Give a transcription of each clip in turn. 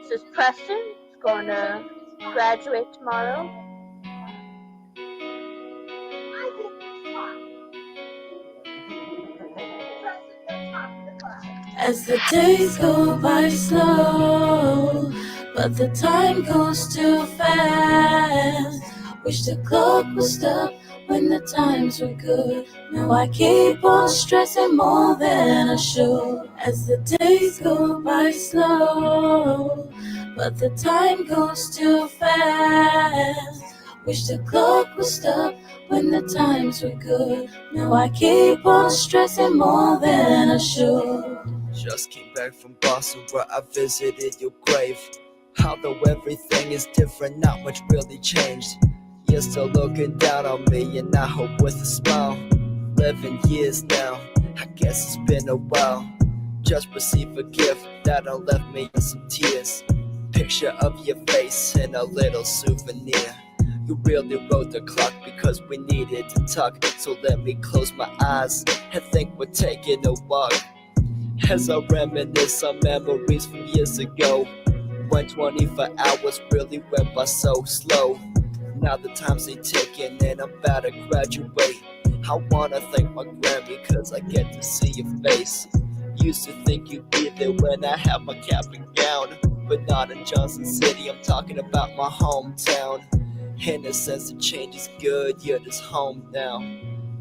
This is Preston. He's going to graduate tomorrow. As the days go by slow, but the time goes too fast. Wish the clock would stop when the times were good. Now I keep on stressing more than I should. As the days go by slow, but the time goes too fast. Wish the clock would stop when the times were good. Now I keep on stressing more than I should. Just came back from Boston where I visited your grave. Although everything is different, not much really changed. You're still looking down on me and I hope with a smile. 11 years now, I guess it's been a while. Just received a gift that left me in some tears. Picture of your face and a little souvenir. You really rode the clock because we needed to talk. So let me close my eyes and think we're taking a walk. As I reminisce on memories from years ago, when 24 hours really went by so slow. Now the time's ain't ticking and I'm about to graduate. I wanna thank my Grammy cause I get to see your face. Used to think you'd be there when I had my cap and gown, but not in Johnson City, I'm talking about my hometown. In a sense the change is good, you're just home now.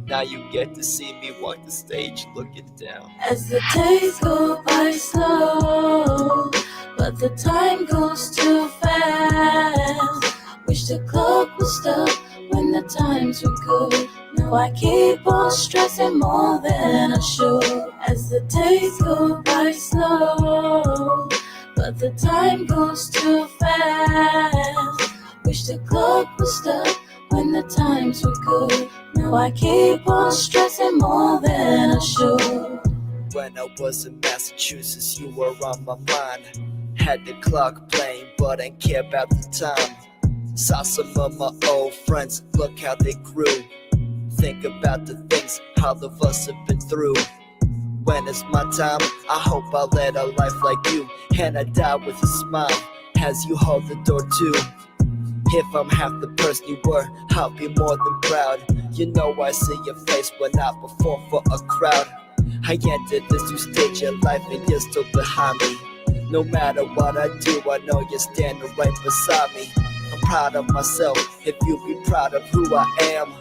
Now you get to see me walk the stage looking down. As the days go by slow, but the time goes too fast. Wish the clock would stop when the times were good. Now I keep on stressing more than I should. As the days go by slow, but the time goes too fast. Wish the clock would stop when the times were good. Now I keep on stressing more than I should. When I was in Massachusetts, you were on my mind. Had the clock playing, but ain't care about the time. Saw some of my old friends, look how they grew. Think about the things all of us have been through. When it's my time, I hope I led a life like you, and I die with a smile as you hold the door too. If I'm half the person you were, I'll be more than proud. You know I see your face when I perform for a crowd. I entered this new stage of life and you're still behind me. No matter what I do, I know you're standing right beside me. I'm proud of myself, if you'd be proud of who I am.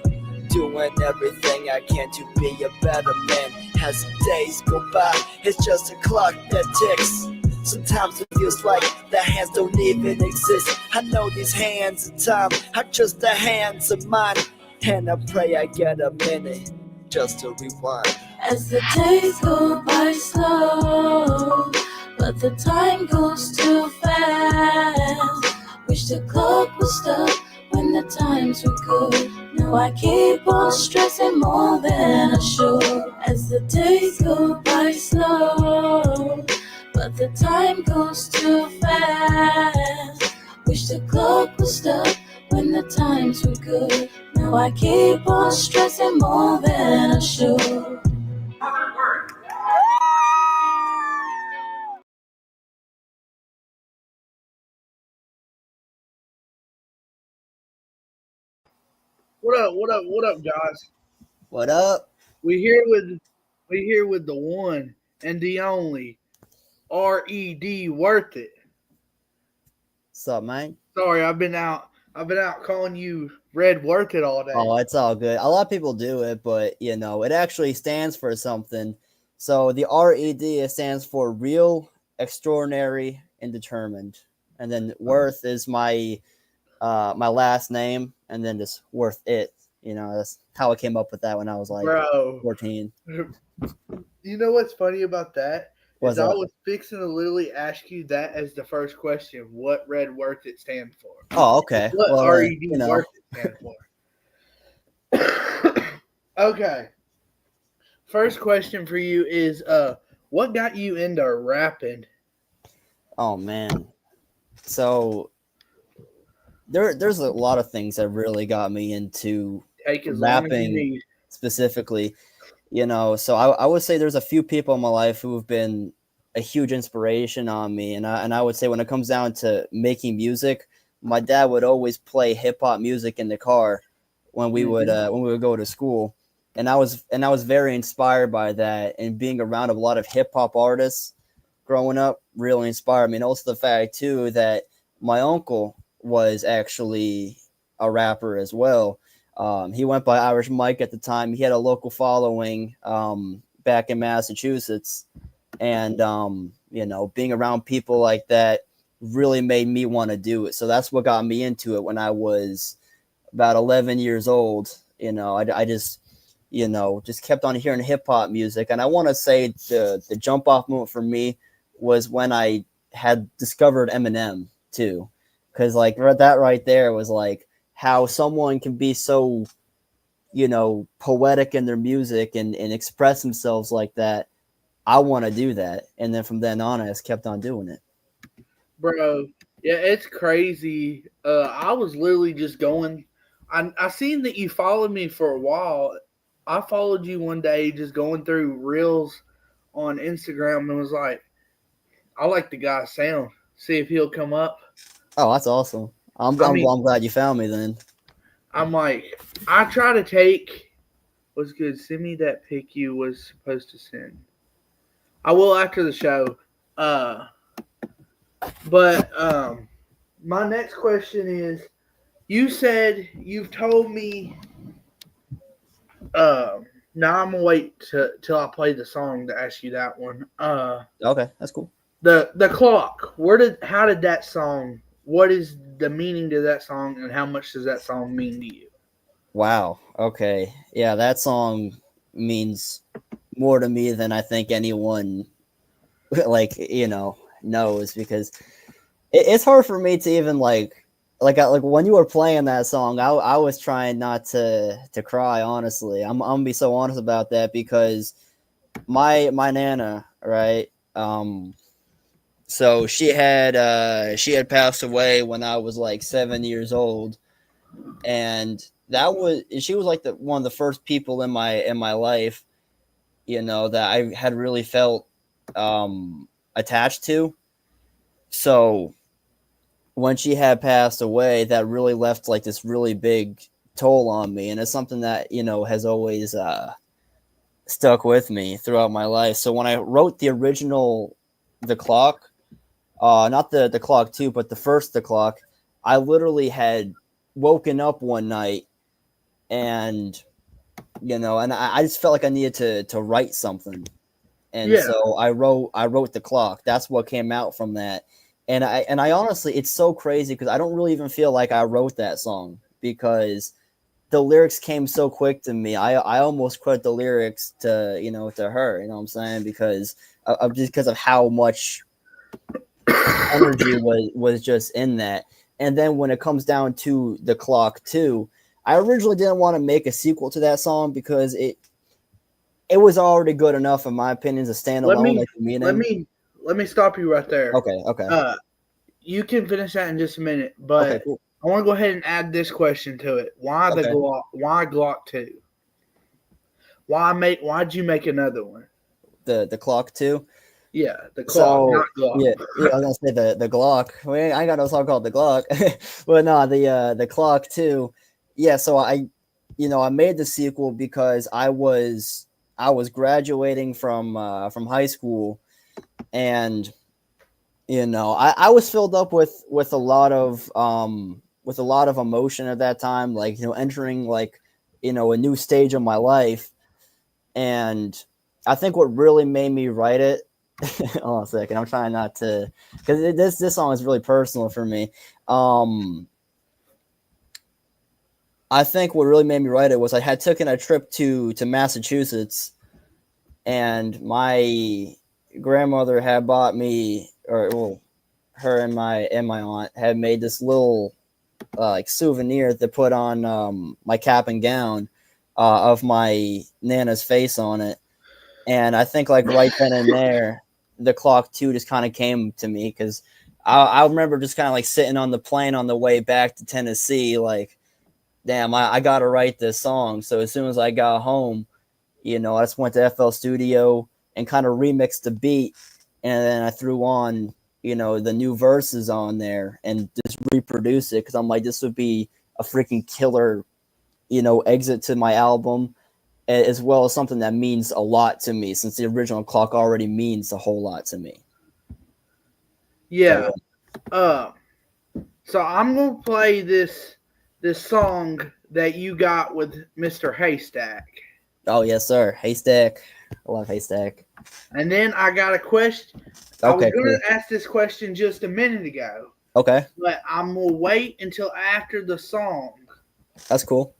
Doing everything I can to be a better man. As the days go by, it's just a clock that ticks. Sometimes it feels like the hands don't even exist. I know these hands in time are just the hands of mine. And I pray I get a minute just to rewind. As the days go by slow, but the time goes too fast. Wish the clock would stop when the times were good. Now I keep on stressing more than I should. As the days go by slow, but the time goes too fast. Wish the clock would stop when the times were good. Now I keep on stressing more than I should. What up, guys? What up? We here with the one and the only Red Worth It. What's up, man? Sorry, I've been out calling you Red Worth It all day. Oh, it's all good. A lot of people do it, but it actually stands for something. So the RED stands for real, extraordinary, and determined. And then worth is my my last name, and then just worth it. That's how I came up with that when I was like 14. You know what's funny about that? What's I that? was fixing to literally ask you that as the first question. What Red Worth It stand for? Oh, okay. What RED Worth It stand for? Okay. First question for you is what got you into rapping? Oh man. So there's a lot of things that really got me into rapping specifically. So I would say there's a few people in my life who have been a huge inspiration on me. And I would say when it comes down to making music, my dad would always play hip hop music in the car when we would go to school. And I was very inspired by that, and being around a lot of hip hop artists growing up really inspired me. And also the fact too that my uncle was actually a rapper as well. He went by Irish Mike at the time. He had a local following back in Massachusetts, and being around people like that really made me want to do it. So that's what got me into it when I was about 11 years old. I just kept on hearing hip hop music, and I want to say the jump off moment for me was when I had discovered Eminem too, because like that right there was like how someone can be so poetic in their music and express themselves like that. I want to do that, and then from then on, I just kept on doing it. Bro. Yeah, it's crazy. I was literally just going. I seen that you followed me for a while. I followed you one day just going through reels on Instagram and was like, I like the guy's sound. See if he'll come up. Oh, that's awesome. I'm, I I'm, mean, I'm glad you found me then. I'm like, I try to take what's good. Send me that pic you was supposed to send. I will after the show. But my next question is, you said you've told me. Now I'm gonna wait till I play the song to ask you that one. Okay, that's cool. The clock. How did that song? What is the meaning to that song, and how much does that song mean to you? Wow. Okay. Yeah, that song means more to me than I think anyone like knows, because it's hard for me to even like when you were playing that song, I was trying not to cry. Honestly, I'm gonna be so honest about that, because my nana, right? So she had passed away when I was like 7 years old, and she was like one of the first people in my life, that I had really felt attached to. So when she had passed away, that really left like this really big toll on me, and it's something that has always stuck with me throughout my life. So when I wrote the original The Clock, not the Clock 2, but the first The Clock, I literally had woken up one night, and and I just felt like I needed to write something. And Yeah. so I wrote The Clock. That's what came out from that. And I honestly, it's so crazy because I don't really even feel like I wrote that song, because the lyrics came so quick to me. I almost credit the lyrics to to her. You know what I'm saying? Because of just because of how much energy was just in that. And then when it comes down to The Clock 2, I originally didn't want to make a sequel to that song because it was already good enough, in my opinion, as a Let standalone, me like the let meaning. me let me stop you right there. Okay. You can finish that in just a minute, Okay, but cool. I want to go ahead and add this question to it. Why the Okay. Glock? Why Glock 2? Why'd you make another one? The Clock 2. Yeah, the clock, not So Glock. yeah, I was gonna say the Glock. I got no song called the Glock, but no, the Clock 2. Yeah, so I made the sequel because I was graduating from high school, and I was filled up with a lot of emotion at that time, like entering like a new stage of my life. And I think what really made me write it, hold on a second, I'm trying not to, because this song is really personal for me. I think what really made me write it was I had taken a trip to Massachusetts, and my grandmother had bought me, or well, her and my aunt had made this little like souvenir to put on my cap and gown of my nana's face on it. And I think like right then and there, the Clock 2 just kind of came to me, because I remember just kind of like sitting on the plane on the way back to Tennessee, like, damn, I got to write this song. So as soon as I got home, I just went to FL Studio and kind of remixed the beat and then I threw on, the new verses on there and just reproduce it because I'm like, this would be a freaking killer, exit to my album, as well as something that means a lot to me since the original clock already means a whole lot to me. Yeah. So I'm gonna play this song that you got with Mr. Haystack. Oh yes, sir. Haystack. I love Haystack. And then I got a question. Okay, I was gonna cool. ask this question just a minute ago. Okay. But I'm gonna wait until after the song. That's cool.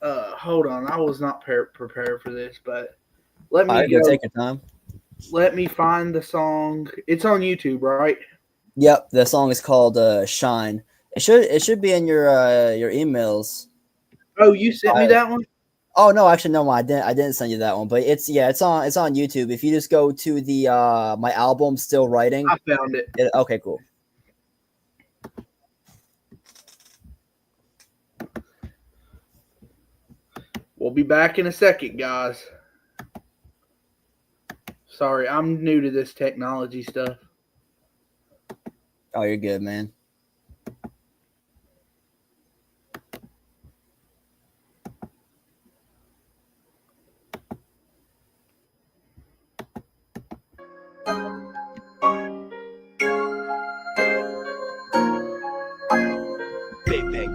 Hold on. I was not prepared for this, but let me go. Take your time. Let me find the song. It's on YouTube, right? Yep. The song is called "Shine." It should be in your emails. Oh, you sent me that one? Oh no, actually no, I didn't send you that one. But it's on YouTube. If you just go to the my album Still Writing. I found it. Okay, cool. We'll be back in a second, guys. Sorry, I'm new to this technology stuff. Oh, you're good, man.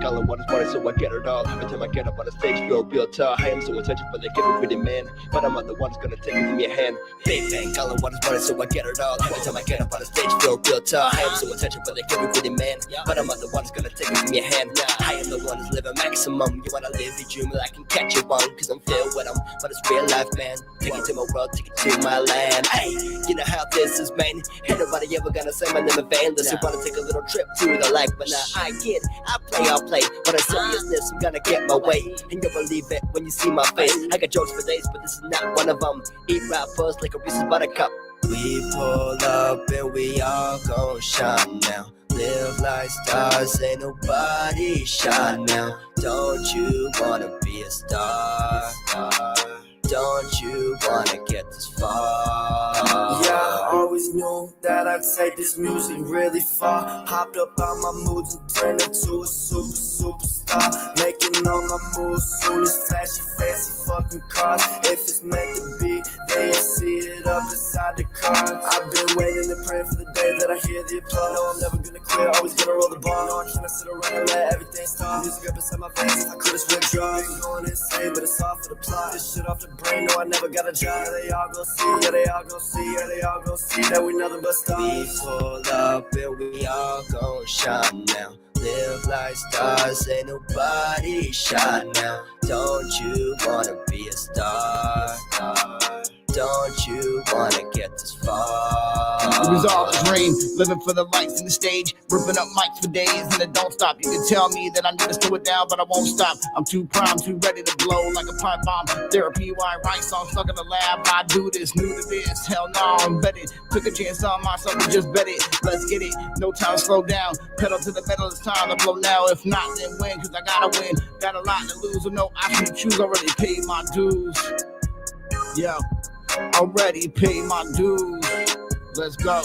Color what is money, so I get it all. Every time I get up on the stage, feel real tall. I am so attention, but they give it with it, man. But I'm not the one who's gonna take it from your hand. Bang, bang, color what is money, so I get it all. Every time I get up on the stage, feel real tall. I am so attention, but they give it with it, man. But I'm not the one who's gonna take it from your hand. I am the one who's living maximum. You wanna live your dream, I can catch you one. Cause I'm filled with them, but it's real life, man. Take it to my world, take it to my land. Hey, you know how this is, man. Ain't nobody ever gonna say my name in vain. Unless you wanna take a little trip to the lake. But now I kid, I'll play. But in seriousness, I'm gonna get my way. And you'll believe it when you see my face. I got jokes for days, but this is not one of them. Eat rappers like a Reese's Buttercup. We pull up and we all gon' shine now. Live like stars, ain't nobody shine now. Don't you wanna be a star? Don't you wanna get this far? Yeah, I always knew that I'd take this music really far. Hopped up on my moods and turned into a superstar. Making all my moves soon as flashy, fancy fucking cars. If it's meant to be, they ain't see it up inside the car. I've been waiting and praying for the day that I hear the applause. No, I'm never gonna quit, always gonna roll the ball. No, I cannot sit around and let everything stop. Music up inside my veins, I could've swim drugs. Been going insane, but it's all for the plot. This shit off the brain, no, I never got a job. Yeah, they all gon' see, yeah, they all gon' see, yeah, they all gon' see that we nothing but stars. We pull up and we all gon' shine now. Live like stars, ain't nobody shine now. Don't you wanna be a star? Don't you wanna get this far? It was all a dream, living for the lights and the stage, ripping up mics for days and it don't stop. You can tell me that I need to slow it down, but I won't stop. I'm too primed, too ready to blow like a pipe bomb. Therapy, why I write songs stuck in the lab. I do this, new to this, hell no, I'm betting. Took a chance on myself and just bet it. Let's get it, no time to slow down. Pedal to the metal, it's time to blow now. If not, then win, cause I gotta win. Got a lot to lose, with no option to choose. Already paid my dues. Yo, already paid my dues. Let's go.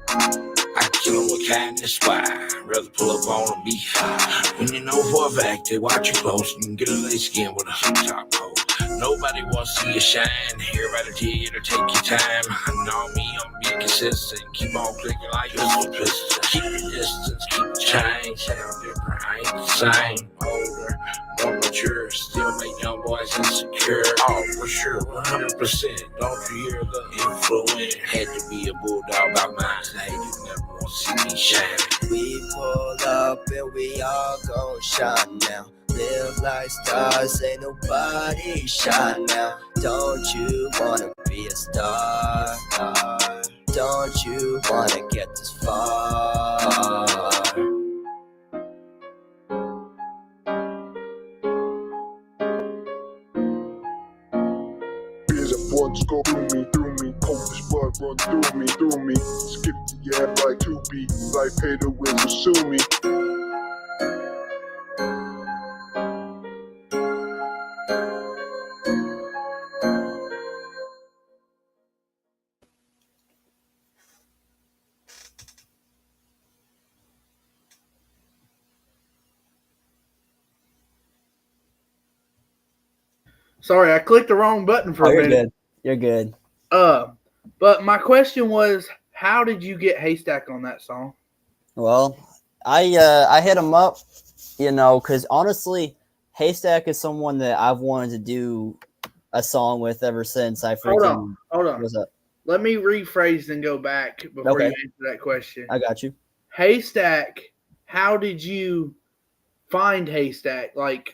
I kill 'em with kindness, why? Rather pull up on a beehive. When you know for a fact they watch you close, you can get a light skin with a hot top coat. Nobody wants to see you shine. Everybody tell you to take your time. I know me, I'm be consistent. Keep on clicking like this. Keep your distance, keep the change. Sound different, I ain't the same. Older, more mature, still make young boys insecure. Oh, for sure, 100%. Don't you hear the influence? Had to be a bulldog by mine. They just never want to see me shine. We pull up and we all gon' shine now. Live like stars, ain't nobody shine now. Don't you wanna be a star? Don't you wanna get this far? Blood go through me, cold blood run through me. Skip the app like 2B, like pay the winds will sue me. Sorry, I clicked the wrong button for Oh, a you're minute. good. You're good. But my question was, how did you get Haystack on that song? Well, I hit him up, because honestly, Haystack is someone that I've wanted to do a song with ever since I Hold freaking on. was up. Let me rephrase and go back before you Okay, answer that question. I got you. Haystack, how did you find Haystack? Like,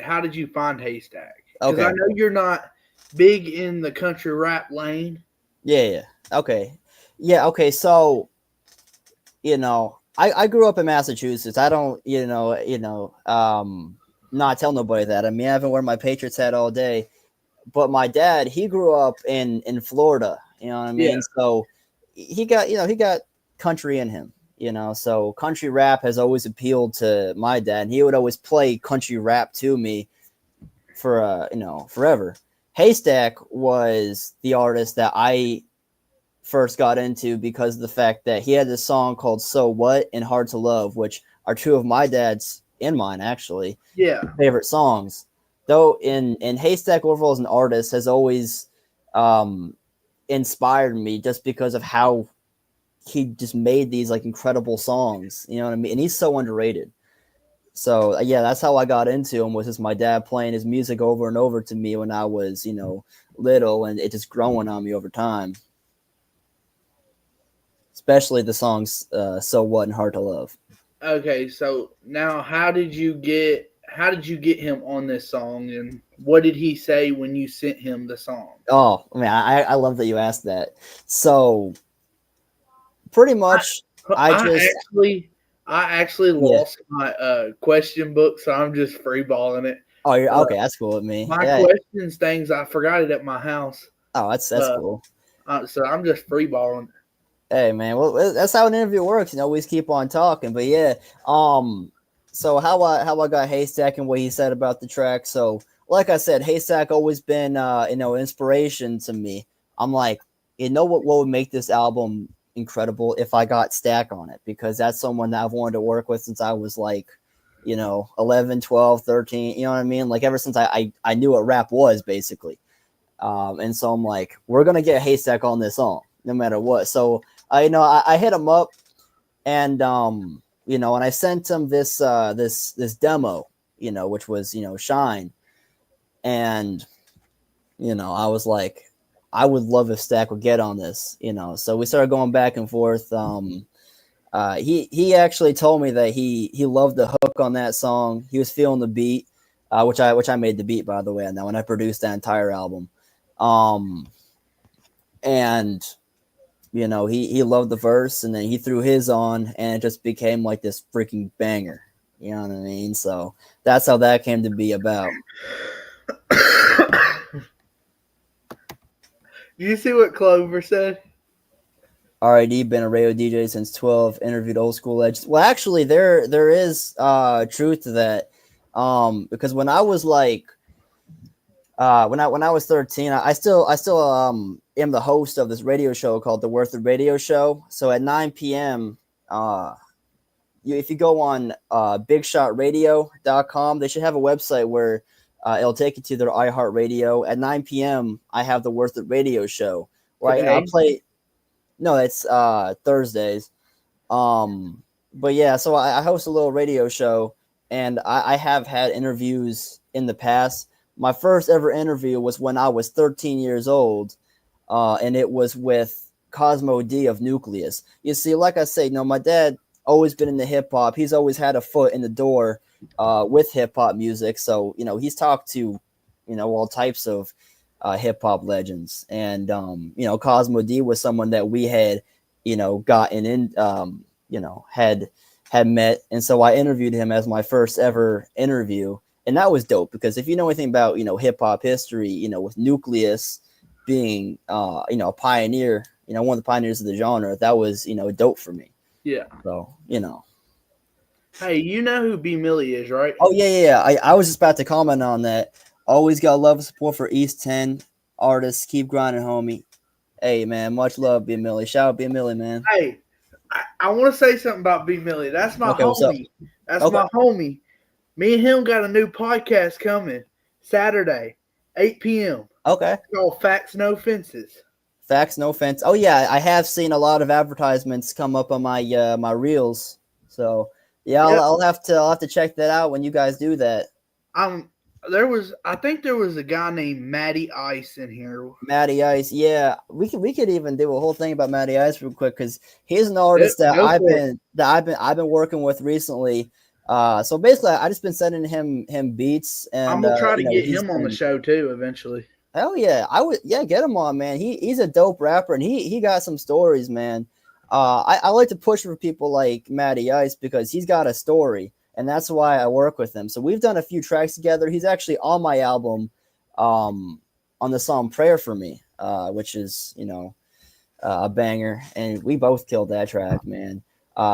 how did you find Haystack? Because I Okay. know you're not big in the country rap lane. Yeah. Okay. Yeah. Okay. So, I grew up in Massachusetts. I don't, not tell nobody that. I mean, I haven't worn my Patriots hat all day, but my dad, he grew up in Florida. You know what I Yeah. mean? So he got country in him. So country rap has always appealed to my dad. And he would always play country rap to me for forever. Haystack was the artist that I first got into because of the fact that he had this song called "So What" and "Hard to Love," which are two of my dad's and mine actually Yeah. favorite songs. Though in Haystack overall as an artist has always inspired me just because of how he just made these like incredible songs. You know what I mean? And he's so underrated. So yeah, that's how I got into him, was just my dad playing his music over and over to me when I was, little, and it just growing on me over time. Especially the songs "So What" and "Hard to Love." Okay, so now how did you get him on this song, and what did he say when you sent him the song? Oh, I mean, I love that you asked that. So pretty much, I I just actually yeah. lost my question book, so I'm just freeballing it. Oh, you're Uh, okay. That's cool with me. my Yeah. questions things I forgot it at my house, Oh, that's cool. so I'm just freeballing. Hey man, well that's how an interview works. We just keep on talking. But yeah, so how I got Haystack and what he said about the track. So like I said, Haystack always been inspiration to me. I'm like, what would make this album incredible if I got Stack on it, because that's someone that I've wanted to work with since I was like, 11, 12, 13, you know what I mean? Like ever since I knew what rap was basically. And so I'm like, we're gonna get Haystack on this song no matter what. So I hit him up, and and I sent him this demo, which was Shine, and I was like, I would love if Stack would get on this, So we started going back and forth. He actually told me that he loved the hook on that song. He was feeling the beat, which I made the beat, by the way, and when I produced that entire album. And he loved the verse, and then he threw his on, and it just became like this freaking banger. You know what I mean? So that's how that came to be about. You see what Clover said? RID, been a radio DJ since 12, interviewed old school legends. Well, actually, there is truth to that. Because when I was like when I was 13, I still am the host of this radio show called the Worth It Radio Show. So at 9 p.m. If you go on bigshotradio.com, they should have a website where it'll take you to their iHeartRadio. At 9 p.m., I have the Worth It Radio Show where I play. No, it's Thursdays. But yeah, so I host a little radio show, and I have had interviews in the past. My first ever interview was when I was 13 years old, and it was with Cosmo D of Nucleus. You see, like I say, my dad always been into hip hop. He's always had a foot in the door with hip hop music. So he's talked to all types of hip hop legends, and Cosmo D was someone that we had gotten in had met, and so I interviewed him as my first ever interview. And that was dope because if you know anything about hip hop history, with Nucleus being a pioneer, one of the pioneers of the genre, that was dope for me. Yeah. So Hey, you know who B Millie is, right? Oh yeah. I was just about to comment on that. Always got love and support for East 10 artists. Keep grinding, homie. Hey man, much love, B Millie. Shout out B Millie, man. Hey, I want to say something about B Millie. That's my Okay, what's up? homie. That's Okay. my homie. Me and him got a new podcast coming Saturday. 8 p.m. Okay. It's called Facts No Fences. Facts, no offense. Oh yeah, I have seen a lot of advertisements come up on my my reels. So yeah, Yep. I'll have to check that out when you guys do that. I think there was a guy named Matty Ice in here. Matty Ice, yeah, we could even do a whole thing about Matty Ice real quick because he's an artist that Go for it. I've been working with recently. So basically, I just been sending him beats, and I'm gonna try to you know, get he's him on the been, show too eventually. hell yeah, get him on, man. He's a dope rapper, and he got some stories, man. I like to push for people like Matty Ice because he's got a story, and that's why I work with him. So we've done a few tracks together. He's actually on my album, on the song "Prayer for Me," which is a banger, and we both killed that track, man.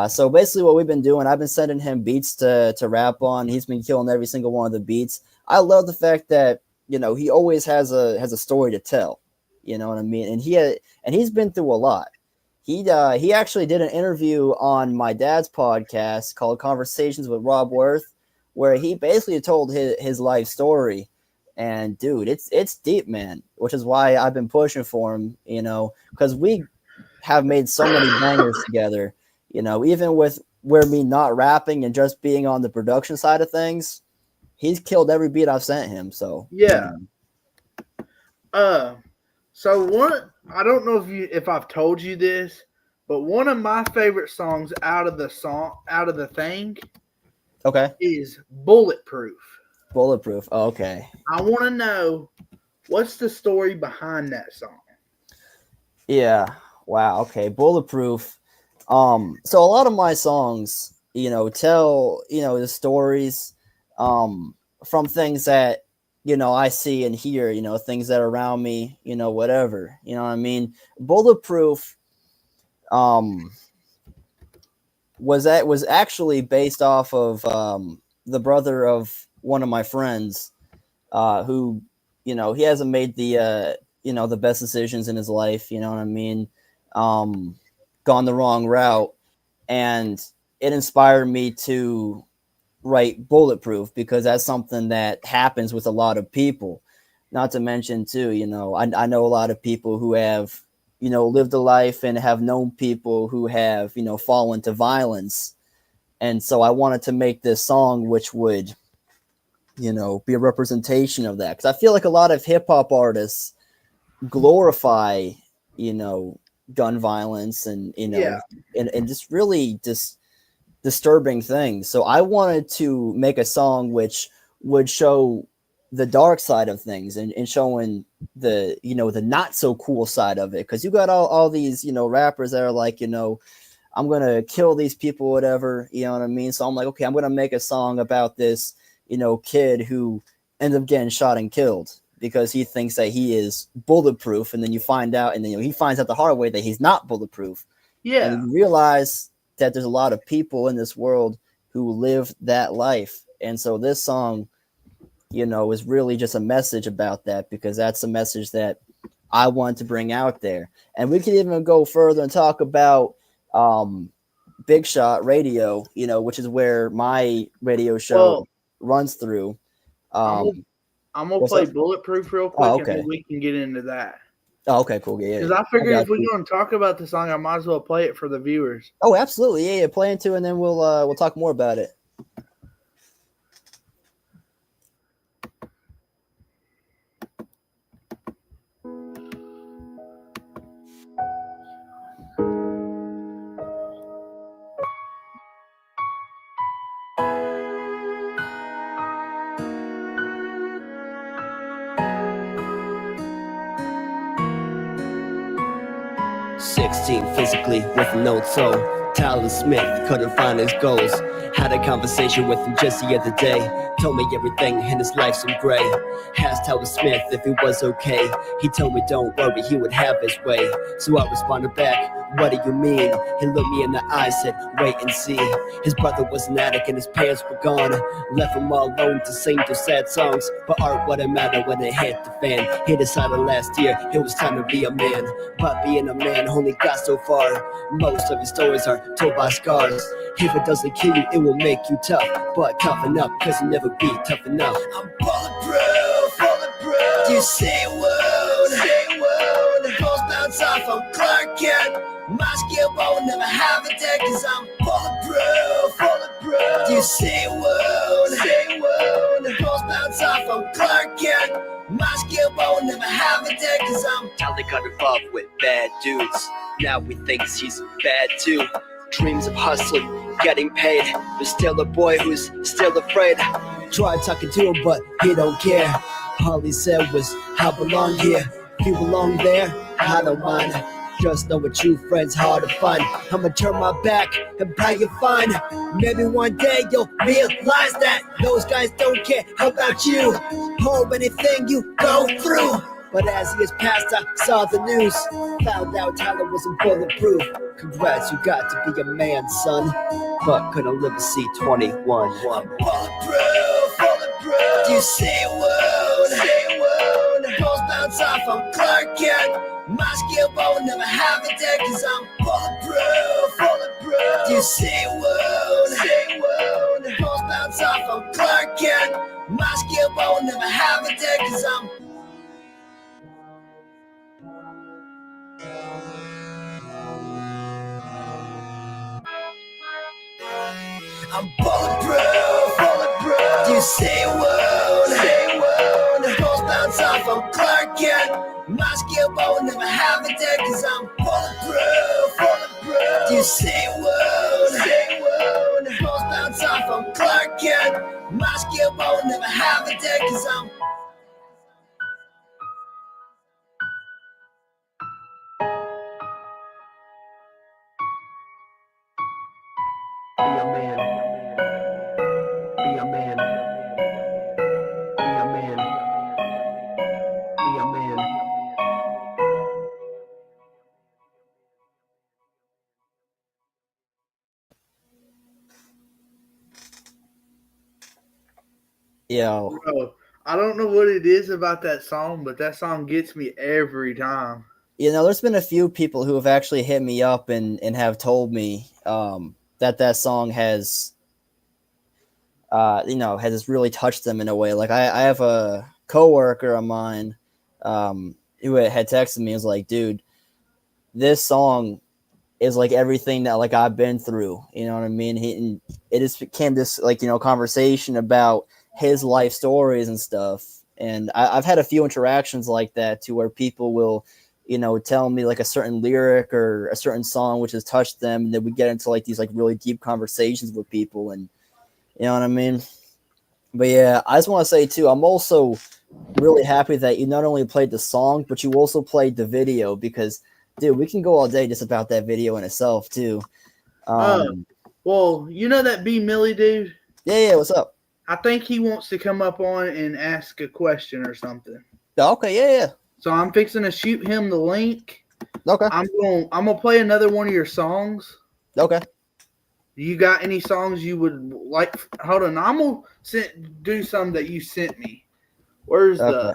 So basically, what we've been doing, I've been sending him beats to rap on. He's been killing every single one of the beats. I love the fact that he always has a story to tell. You know what I mean? And he's been through a lot. He actually did an interview on my dad's podcast called Conversations with Rob Worth, where he basically told his life story. And dude, it's deep, man. Which is why I've been pushing for him. Because we have made so many bangers together. Even with me not rapping and just being on the production side of things, he's killed every beat I've sent him. So yeah. So I don't know if I've told you this, but one of my favorite songs out of the thing, okay, is Bulletproof. Bulletproof. Oh, okay. I want to know what's the story behind that song. Yeah. Wow. Okay. Bulletproof. So a lot of my songs, tell the stories, from things that I see and hear, things that are around me, whatever, what I mean. Bulletproof, was actually based off of the brother of one of my friends, who he hasn't made the the best decisions in his life, what I mean, gone the wrong route, and it inspired me to write Bulletproof because that's something that happens with a lot of people. Not to mention too, I know a lot of people who have lived a life and have known people who have fallen to violence, and so I wanted to make this song which would be a representation of that, because I feel like a lot of hip-hop artists glorify gun violence and and just really just disturbing things. So I wanted to make a song which would show the dark side of things and showing the the not so cool side of it, because you got all these rappers that are like I'm gonna kill these people, whatever, what I mean. So I'm like, okay, I'm gonna make a song about this kid who ends up getting shot and killed because he thinks that he is bulletproof, and then you find out, and then he finds out the hard way that he's not bulletproof. Yeah. And you realize that there's a lot of people in this world who live that life. And so this song, is really just a message about that, because that's a message that I want to bring out there. And we can even go further and talk about Big Shot Radio, which is where my radio show runs through. I'm gonna play that? Bulletproof real quick, okay. and then we can get into that. Oh, okay, cool. Yeah. Because I figured if we're going to talk about the song, I might as well play it for the viewers. Oh, absolutely. Yeah. Play into it, and then we'll talk more about it. Physically with no toe. Tyler Smith couldn't find his goals. Had a conversation with him just the other day. Told me everything in his life's so gray. Asked Tyler Smith if it was okay. He told me don't worry, he would have his way. So I responded back, what do you mean? He looked me in the eye, said wait and see. His brother was an addict and his parents were gone. Left him all alone to sing those sad songs. But art wouldn't matter when it hit the fan. He decided last year it was time to be a man. But being a man only got so far. Most of his stories are told by scars. If it doesn't kill you, it will make you tough. But toughen up, cause you'll never be tough enough. I'm bulletproof, bulletproof. You say word, Post bounce off on Clark Kent. My skill won't never have a day, cause I'm bulletproof. You say word, Post bounce off on Clark Kent. My skill won't never have a day, cause I'm Charlie got involved with bad dudes. Now we think he's bad too. Dreams of hustling, getting paid, but still a boy who's still afraid. Tried talking to him, but he don't care. All he said was, I belong here. If you belong there, I don't mind. Just know a true friend's hard to find. I'ma turn my back and pray you find. Maybe one day you'll realize that those guys don't care about you or anything you go through. But as years passed, I saw the news. Found out Tyler wasn't bulletproof. Congrats, you got to be a man, son. But couldn't live to see 21. Bulletproof. You say word, Post bounce off on Clark Kent. My skill won't never have a day, cause I'm bulletproof. You say word, Post bounce off on Clark Kent. My skill won't never have a day, cause I'm bulletproof. You say word, Post bounce off on Clark Kent. My skill won't never have a day, cause I'm bulletproof. You say word, Post bounce off on Clark Kent. My skill won't never have a day, cause I'm Be a man. Be a man. Be a man. Be a man. Yo, Bro, I don't know what it is about that song, but that song gets me every time. there's been a few people who have actually hit me up and have told me that song has has really touched them in a way. Like I have a coworker of mine who had texted me and was like, dude, this song is like everything that like I've been through. You know what I mean? And it just became this like, conversation about his life stories and stuff. And I've had a few interactions like that to where people will, tell me like a certain lyric or a certain song which has touched them, and then we get into like these like really deep conversations with people, and you know what I mean? But yeah, I just want to say too, I'm also really happy that you not only played the song, but you also played the video because, dude, we can go all day just about that video in itself too. Well, you know that B Millie dude? Yeah, what's up? I think he wants to come up on and ask a question or something. Okay, yeah. So I'm fixing to shoot him the link. Okay. I'm gonna play another one of your songs. Okay. You got any songs you would like? Hold on, I'm gonna do some that you sent me. Where's the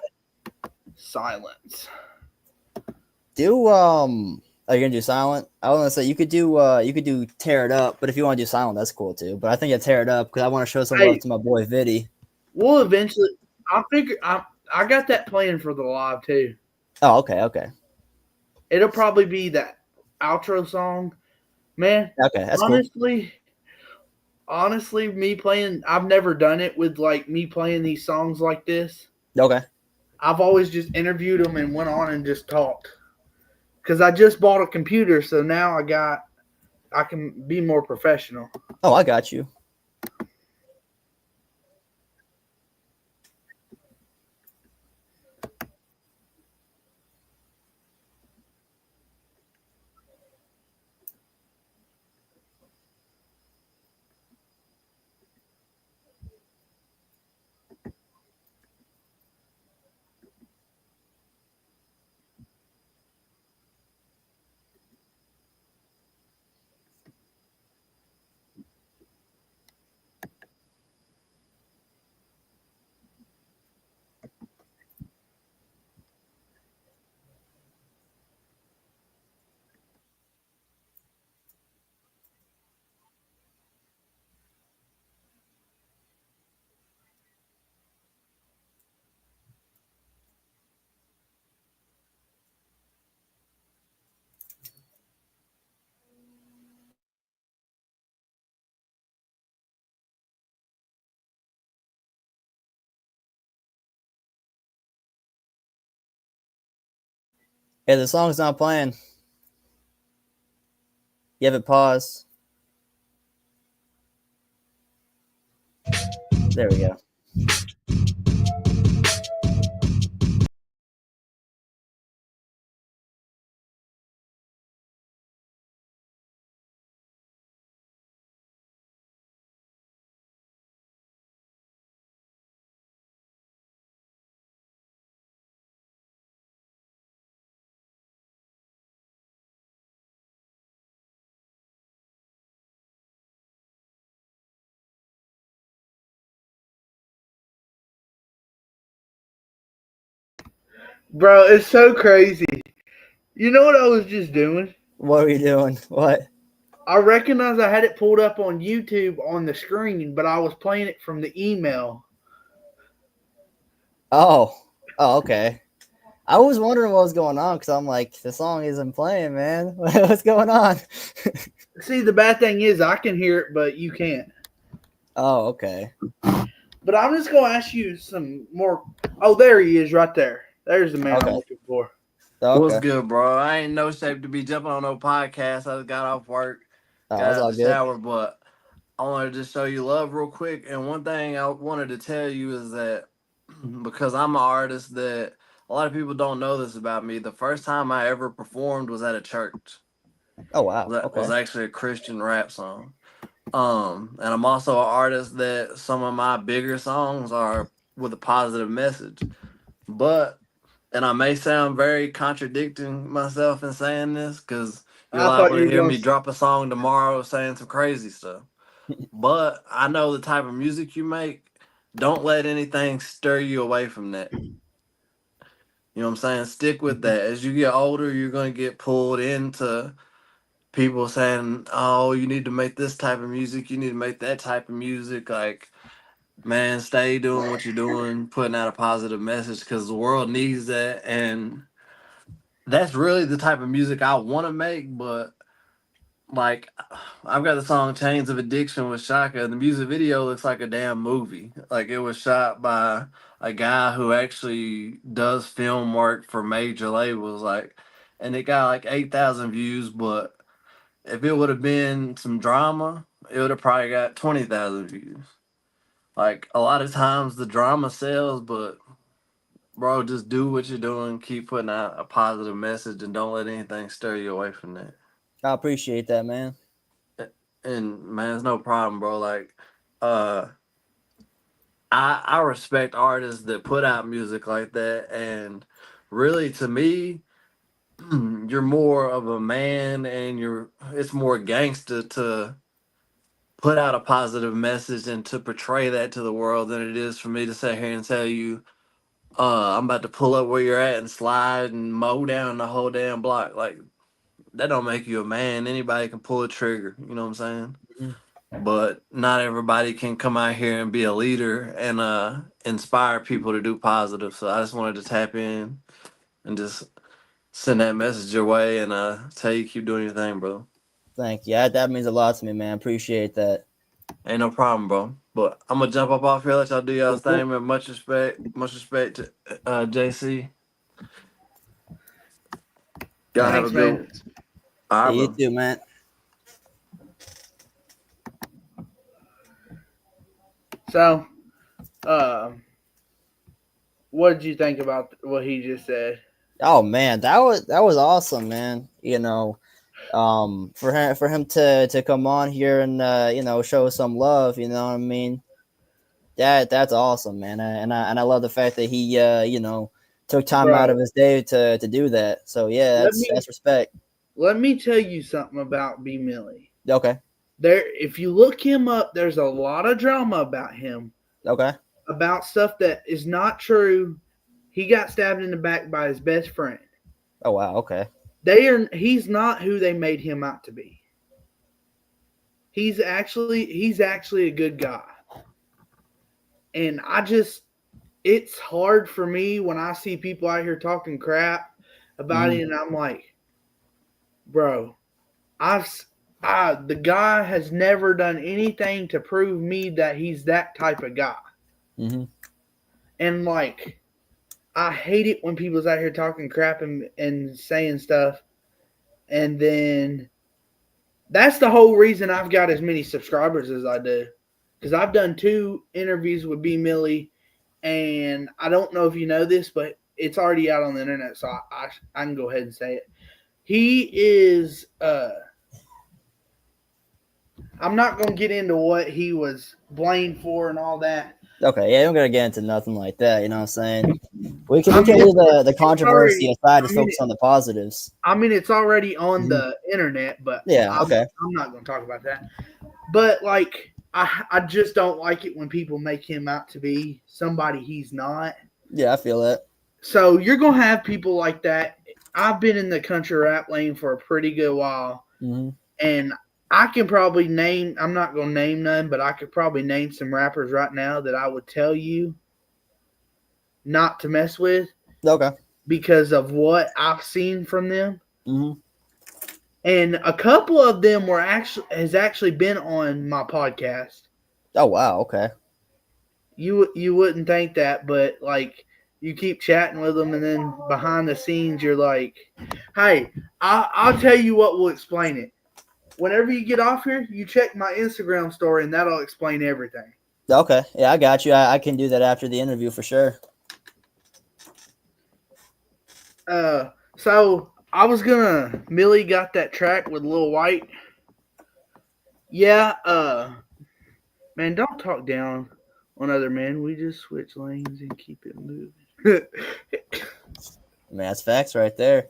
silence? Are you gonna do silent? I want to say you could do tear it up, but if you want to do silent, that's cool too. But I think I tear it up because I want to show some love to my boy Viddy. We'll eventually. I figure I got that playing for the live too. Oh, okay. It'll probably be that outro song, man. Okay, that's cool. Honestly, me playing, I've never done it with like me playing these songs like this. Okay. I've always just interviewed them and went on and just talked. Because I just bought a computer, so now I can be more professional. Oh, I got you. Okay, the song's not playing. You have it paused. There we go. Bro, it's so crazy. You know what I was just doing? What are you doing? What? I recognized I had it pulled up on YouTube on the screen, but I was playing it from the email. Oh. Oh, okay. I was wondering what was going on because I'm like, the song isn't playing, man. What's going on? See, the bad thing is I can hear it, but you can't. Oh, okay. But I'm just going to ask you some more. Oh, there he is right there. There's the man I'm Okay. looking for. What's Okay. good, bro? I ain't no shape to be jumping on no podcast. I just got off work, Oh, got that's out all the good. shower, but I wanted to just show you love real quick. And one thing I wanted to tell you is that because I'm an artist, that a lot of people don't know this about me. The first time I ever performed was at a church. Oh, wow. That was Okay. actually a Christian rap song. And I'm also an artist that some of my bigger songs are with a positive message. But and I may sound very contradicting myself in saying this because you're I thought liable you to were hear going me to. drop a song tomorrow saying some crazy stuff. But I know the type of music you make. Don't let anything stir you away from that. You know what I'm saying? Stick with that. As you get older, you're going to get pulled into people saying, oh, you need to make this type of music. You need to make that type of music. Like, man, stay doing what you're doing, putting out a positive message because the world needs that. And that's really the type of music I want to make, but like I've got the song Chains of Addiction with Shaka, and the music video looks like a damn movie. Like it was shot by a guy who actually does film work for major labels, like, and it got like 8,000 views, but if it would have been some drama, it would have probably got 20,000 views. Like a lot of times the drama sells, but bro, just do what you're doing. Keep putting out a positive message, and don't let anything stir you away from that. I appreciate that, man. And man, it's no problem, bro. Like, uh, I respect artists that put out music like that, and really, to me, you're more of a man, and it's more gangster to put out a positive message and to portray that to the world than it is for me to sit here and tell you, I'm about to pull up where you're at and slide and mow down the whole damn block. Like that don't make you a man. Anybody can pull a trigger. You know what I'm saying? Mhm. But not everybody can come out here and be a leader and inspire people to do positive. So I just wanted to tap in and just send that message your way and tell you keep doing your thing, bro. Thank you. That means a lot to me, man. Appreciate that. Ain't no problem, bro. But I'm gonna jump up off here, let y'all do y'all's Cool, cool. thing, man. Much respect to JC. Y'all have a Thanks, good man. one. All Yeah, right, you bro. too, man. So, what did you think about what he just said? Oh man, that was awesome, man. For him to come on here and show some love. You know what I mean? That's awesome, man. And I love the fact that he took time out Bro, of his day to do that. So yeah, let that's me respect. let me tell you something about B Millie. Okay. There, if you look him up, there's a lot of drama about him, Okay. about stuff that is not true. He got stabbed in the back by his best friend. Oh wow. Okay. He's not who they made him out to be. He's actually a good guy. And it's hard for me when I see people out here talking crap about it, and I'm like, bro, the guy has never done anything to prove me that he's that type of guy. Mm-hmm. And like, I hate it when people's out here talking crap and saying stuff, and then that's the whole reason I've got as many subscribers as I do, because I've done 2 interviews with B Millie, and I don't know if you know this, but it's already out on the internet, so I can go ahead and say it. He is. I'm not gonna get into what he was blamed for and all that. Okay, yeah, I'm gonna get into nothing like that. You know what I'm saying? We can I leave mean, the controversy already, aside. Just focus on the positives. I mean, it's already on the internet, but Yeah. I'm Okay. not gonna talk about that. But like, I just don't like it when people make him out to be somebody he's not. Yeah, I feel it. So you're gonna have people like that. I've been in the country rap lane for a pretty good while, and I can probably name. I'm not gonna name none, but I could probably name some rappers right now that I would tell you not to mess with. Okay. Because of what I've seen from them. Mm-hmm. And a couple of them has actually been on my podcast. Oh wow, okay. You wouldn't think that, but like you keep chatting with them, and then behind the scenes you're like, "Hey, I'll tell you what will explain it. Whenever you get off here, you check my Instagram story, and that'll explain everything." Okay, yeah, I got you. I can do that after the interview for sure. So I was gonna. Millie got that track with Lil White. Yeah, man, don't talk down on other men. We just switch lanes and keep it moving. Man, that's facts right there.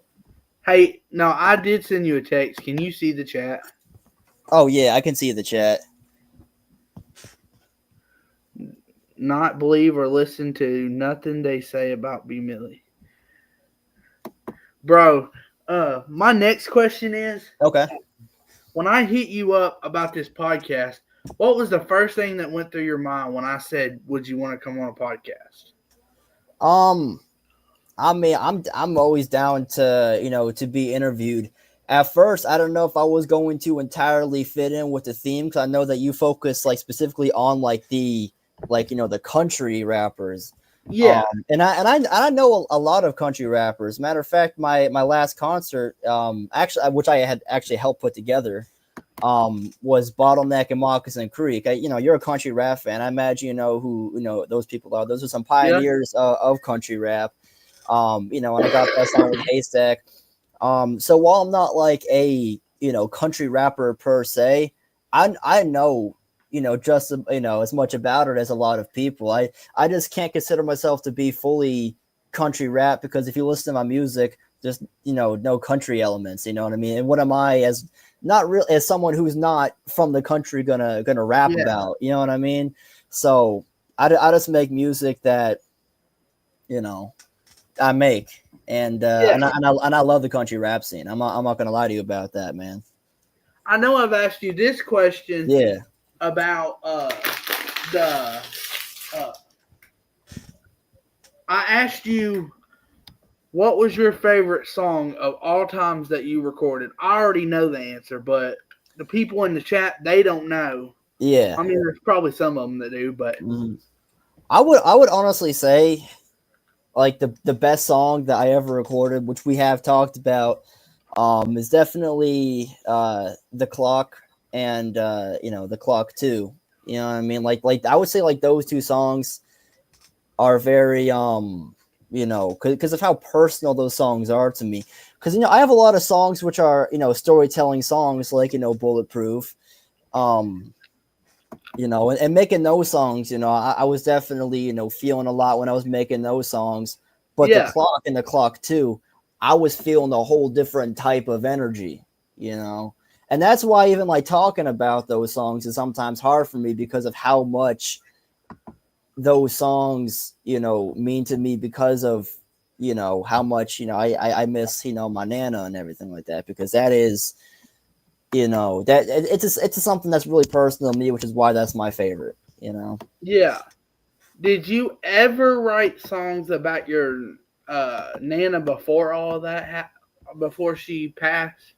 Hey, no, I did send you a text. Can you see the chat? Oh yeah, I can see the chat. Not believe or listen to nothing they say about B Millie. Bro, my next question is, Okay. when I hit you up about this podcast, what was the first thing that went through your mind when I said, "Would you want to come on a podcast?" I mean, I'm always down to to be interviewed. At first, I don't know if I was going to entirely fit in with the theme, because I know that you focus like specifically on like the the country rappers. Yeah. And I know a lot of country rappers. Matter of fact, my last concert, actually, which I had actually helped put together, was Bottleneck and Moccasin Creek. You're a country rap fan. I imagine you know who those people are. Those are some pioneers of country rap. And I got that song with Haystack. So while I'm not like a country rapper per se, I know just as much about it as a lot of people. I just can't consider myself to be fully country rap, because if you listen to my music, there's no country elements. You know what I mean? And what am I as not real as someone who's not from the country gonna rap about? You know what I mean? So I just make music that I make, and I love the country rap scene. I'm not gonna lie to you about that, man. I know I've asked you this question. Yeah. About I asked you, what was your favorite song of all times that you recorded? I already know the answer, but the people in the chat, they don't know. Yeah. I mean, there's probably some of them that do, but I would honestly say, like, the best song that I ever recorded, which we have talked about, is definitely The Clock and The Clock 2. You know what I mean? Like I would say like those two songs are very because of how personal those songs are to me. Because I have a lot of songs which are storytelling songs, like Bulletproof, and making those songs, I was definitely feeling a lot when I was making those songs. But The Clock and The Clock 2, I was feeling a whole different type of energy, and that's why even like talking about those songs is sometimes hard for me, because of how much those songs mean to me, because of how much I miss my nana and everything like that, because that is that it's something that's really personal to me, which is why that's my favorite. Yeah. Did you ever write songs about your nana before all of that before she passed?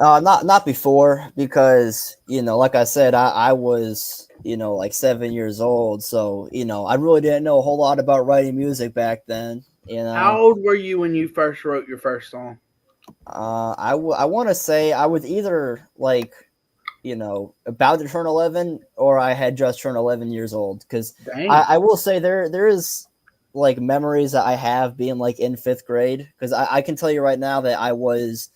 Not before, because like I said, I was like 7 years old, so I really didn't know a whole lot about writing music back then. You How know, old were you when you first wrote your first song? I want to say I was either like, about to turn 11, or I had just turned 11 years old. Because Dang. I will say there is like memories that I have being like in fifth grade. Because I can tell you right now that I was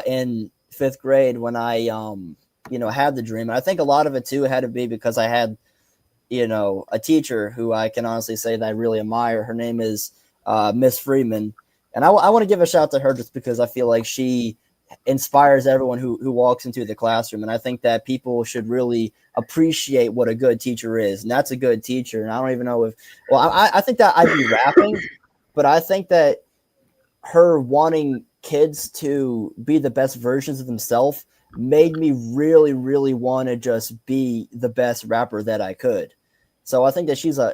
in fifth grade when I had the dream. And I think a lot of it too had to be because I had a teacher who I can honestly say that I really admire. Her name is Miss Freeman, and I want to give a shout to her just because I feel like she inspires everyone who walks into the classroom, and I think that people should really appreciate what a good teacher is, and that's a good teacher. And I don't even know if, well, I think that I'd be rapping, but I think that her wanting kids to be the best versions of themselves made me really, really want to just be the best rapper that I could. So I think that she's I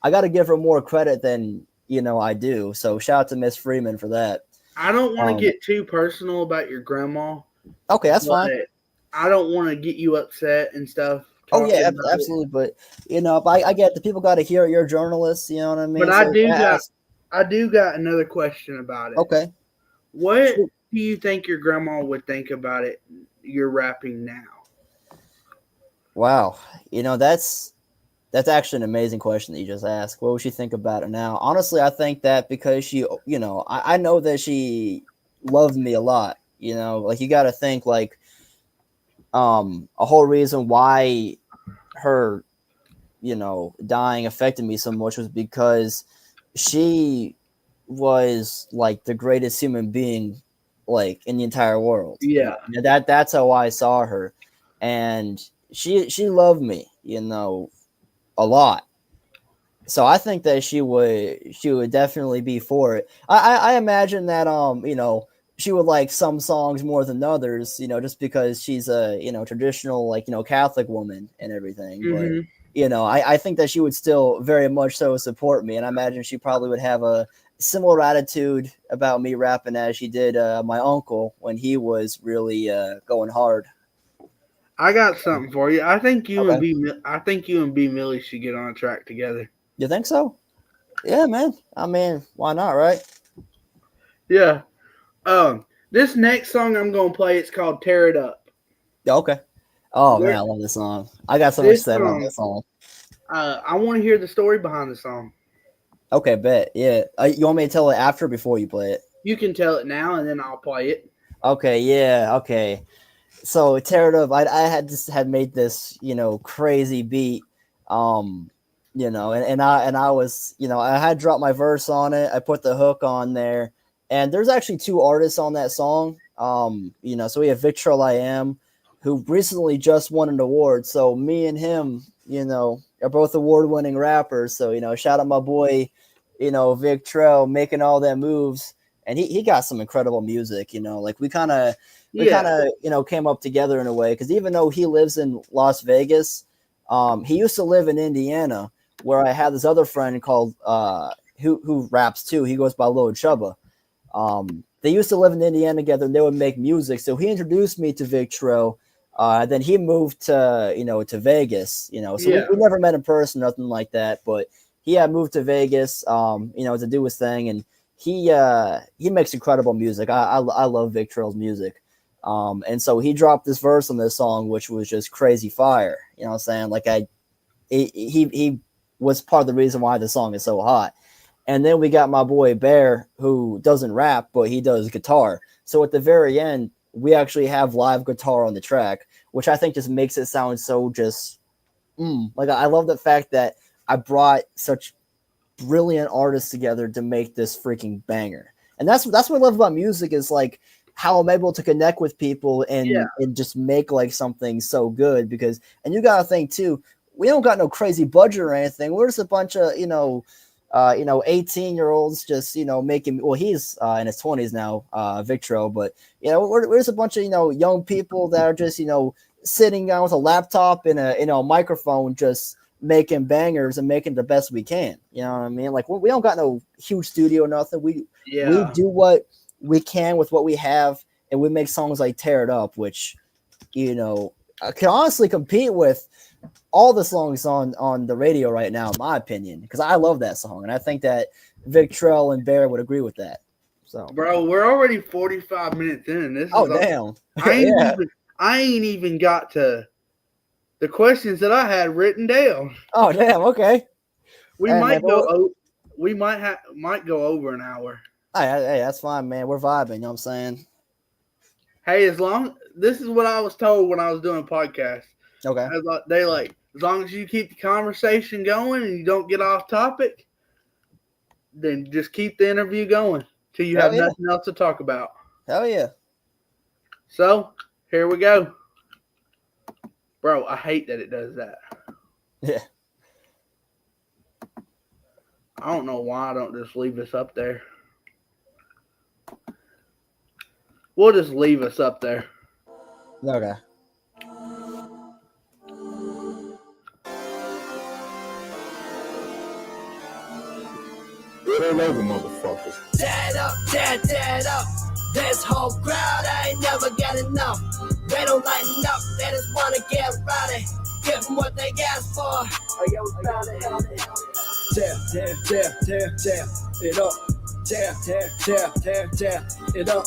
got to give her more credit than, I do. So shout out to Miss Freeman for that. I don't want to Um, get too personal about your grandma, okay, that's fine. but I don't want to get you upset and stuff Oh yeah, talking about it. absolutely. But I get the people got to hear you're a journalist. You know what I But mean? So ask. I do got another question about it. Okay. What Shoot. do you think your grandma would think about it? You're rapping now. Wow. That's actually an amazing question that you just asked. What would she think about it now? Honestly, I think that because she, I know that she loved me a lot. Like you got to think like, a whole reason why her, dying affected me so much was because she was like the greatest human being, like in the entire world. Yeah. That's how I saw her, and she loved me, a lot. So I think that she would definitely be for it. I imagine that she would like some songs more than others, just because she's a traditional like Catholic woman and everything. But Hmm. I think that she would still very much so support me, and I imagine she probably would have a similar attitude about me rapping as she did my uncle when he was really going hard. I got something for you. Okay, I think you and B Millie should get on a track together. you think so? Yeah, man. I mean, why not, right? Yeah. This next song I'm gonna play, it's called "Tear It Up." Yeah, okay. Oh man, Where I love this song. I got so much to this say about song, this song. I want to hear the story behind the song. Okay, bet. Yeah. You want me to tell it after or before you play it? You can tell it now, and then I'll play it. Okay, yeah, okay. So tear it up. I had made this crazy beat, and I was I had dropped my verse on it. I put the hook on there, and there's actually two artists on that song. So we have Victor I Am, who recently just won an award. So me and him, are both award-winning rappers. So shout out my boy, Vic Trell making all that moves, and he got some incredible music. Like we kind Yeah. of came up together in a way because even though he lives in Las Vegas, he used to live in Indiana, where I had this other friend called who raps too. He goes by Lil Chubba. They used to live in Indiana together, and they would make music. So he introduced me to Victro. Then he moved to Vegas. So we Yeah. never met in person, nothing like that. But he had moved to Vegas, to do his thing, and he makes incredible music. I love Victro's music. And so he dropped this verse on this song, which was just crazy fire. You know what I'm saying? Like he was part of the reason why the song is so hot. And then we got my boy Bear, who doesn't rap, but he does guitar. So at the very end, we actually have live guitar on the track, which I think just makes it sound so just like I love the fact that I brought such brilliant artists together to make this freaking banger. And that's what I love about music is like how I'm able to connect with people Yeah. and just make like something so good because and you gotta think too, we don't got no crazy budget or anything. We're just a bunch of 18-year-olds just making. Well, he's in his 20s now, Victro, but we're just a bunch of young people that are just sitting down with a laptop and a microphone, just making bangers and making the best we can. You know what I mean? Like we don't got no huge studio or nothing. We Yeah. do what we can with what we have, and we make songs like "Tear It Up," which can honestly compete with all the songs on the radio right now, in my opinion, because I love that song, and I think that Victrell and Bear would agree with that. So, bro, we're already 45 minutes in. This is damn. I ain't even got to the questions that I had written down. Oh, damn. Okay. We Hey, might man, go. We might go over an hour. Hey, that's fine, man. We're vibing. You know what I'm saying? Hey, this is what I was told when I was doing podcasts. Okay. As long as you keep the conversation going and you don't get off topic, then just keep the interview going till you have nothing else to talk about. Hell yeah. So here we go, bro. I hate that it does that. Yeah. I don't know why I don't just leave this up there. We'll just leave us up there. Okay. Get it over, motherfuckers. Tear up. This whole crowd, I ain't never got enough. They don't lighten up, they just wanna get rowdy. Give them what they ask for. Oh, yo, Tear it up. Tear it up. Tear it up.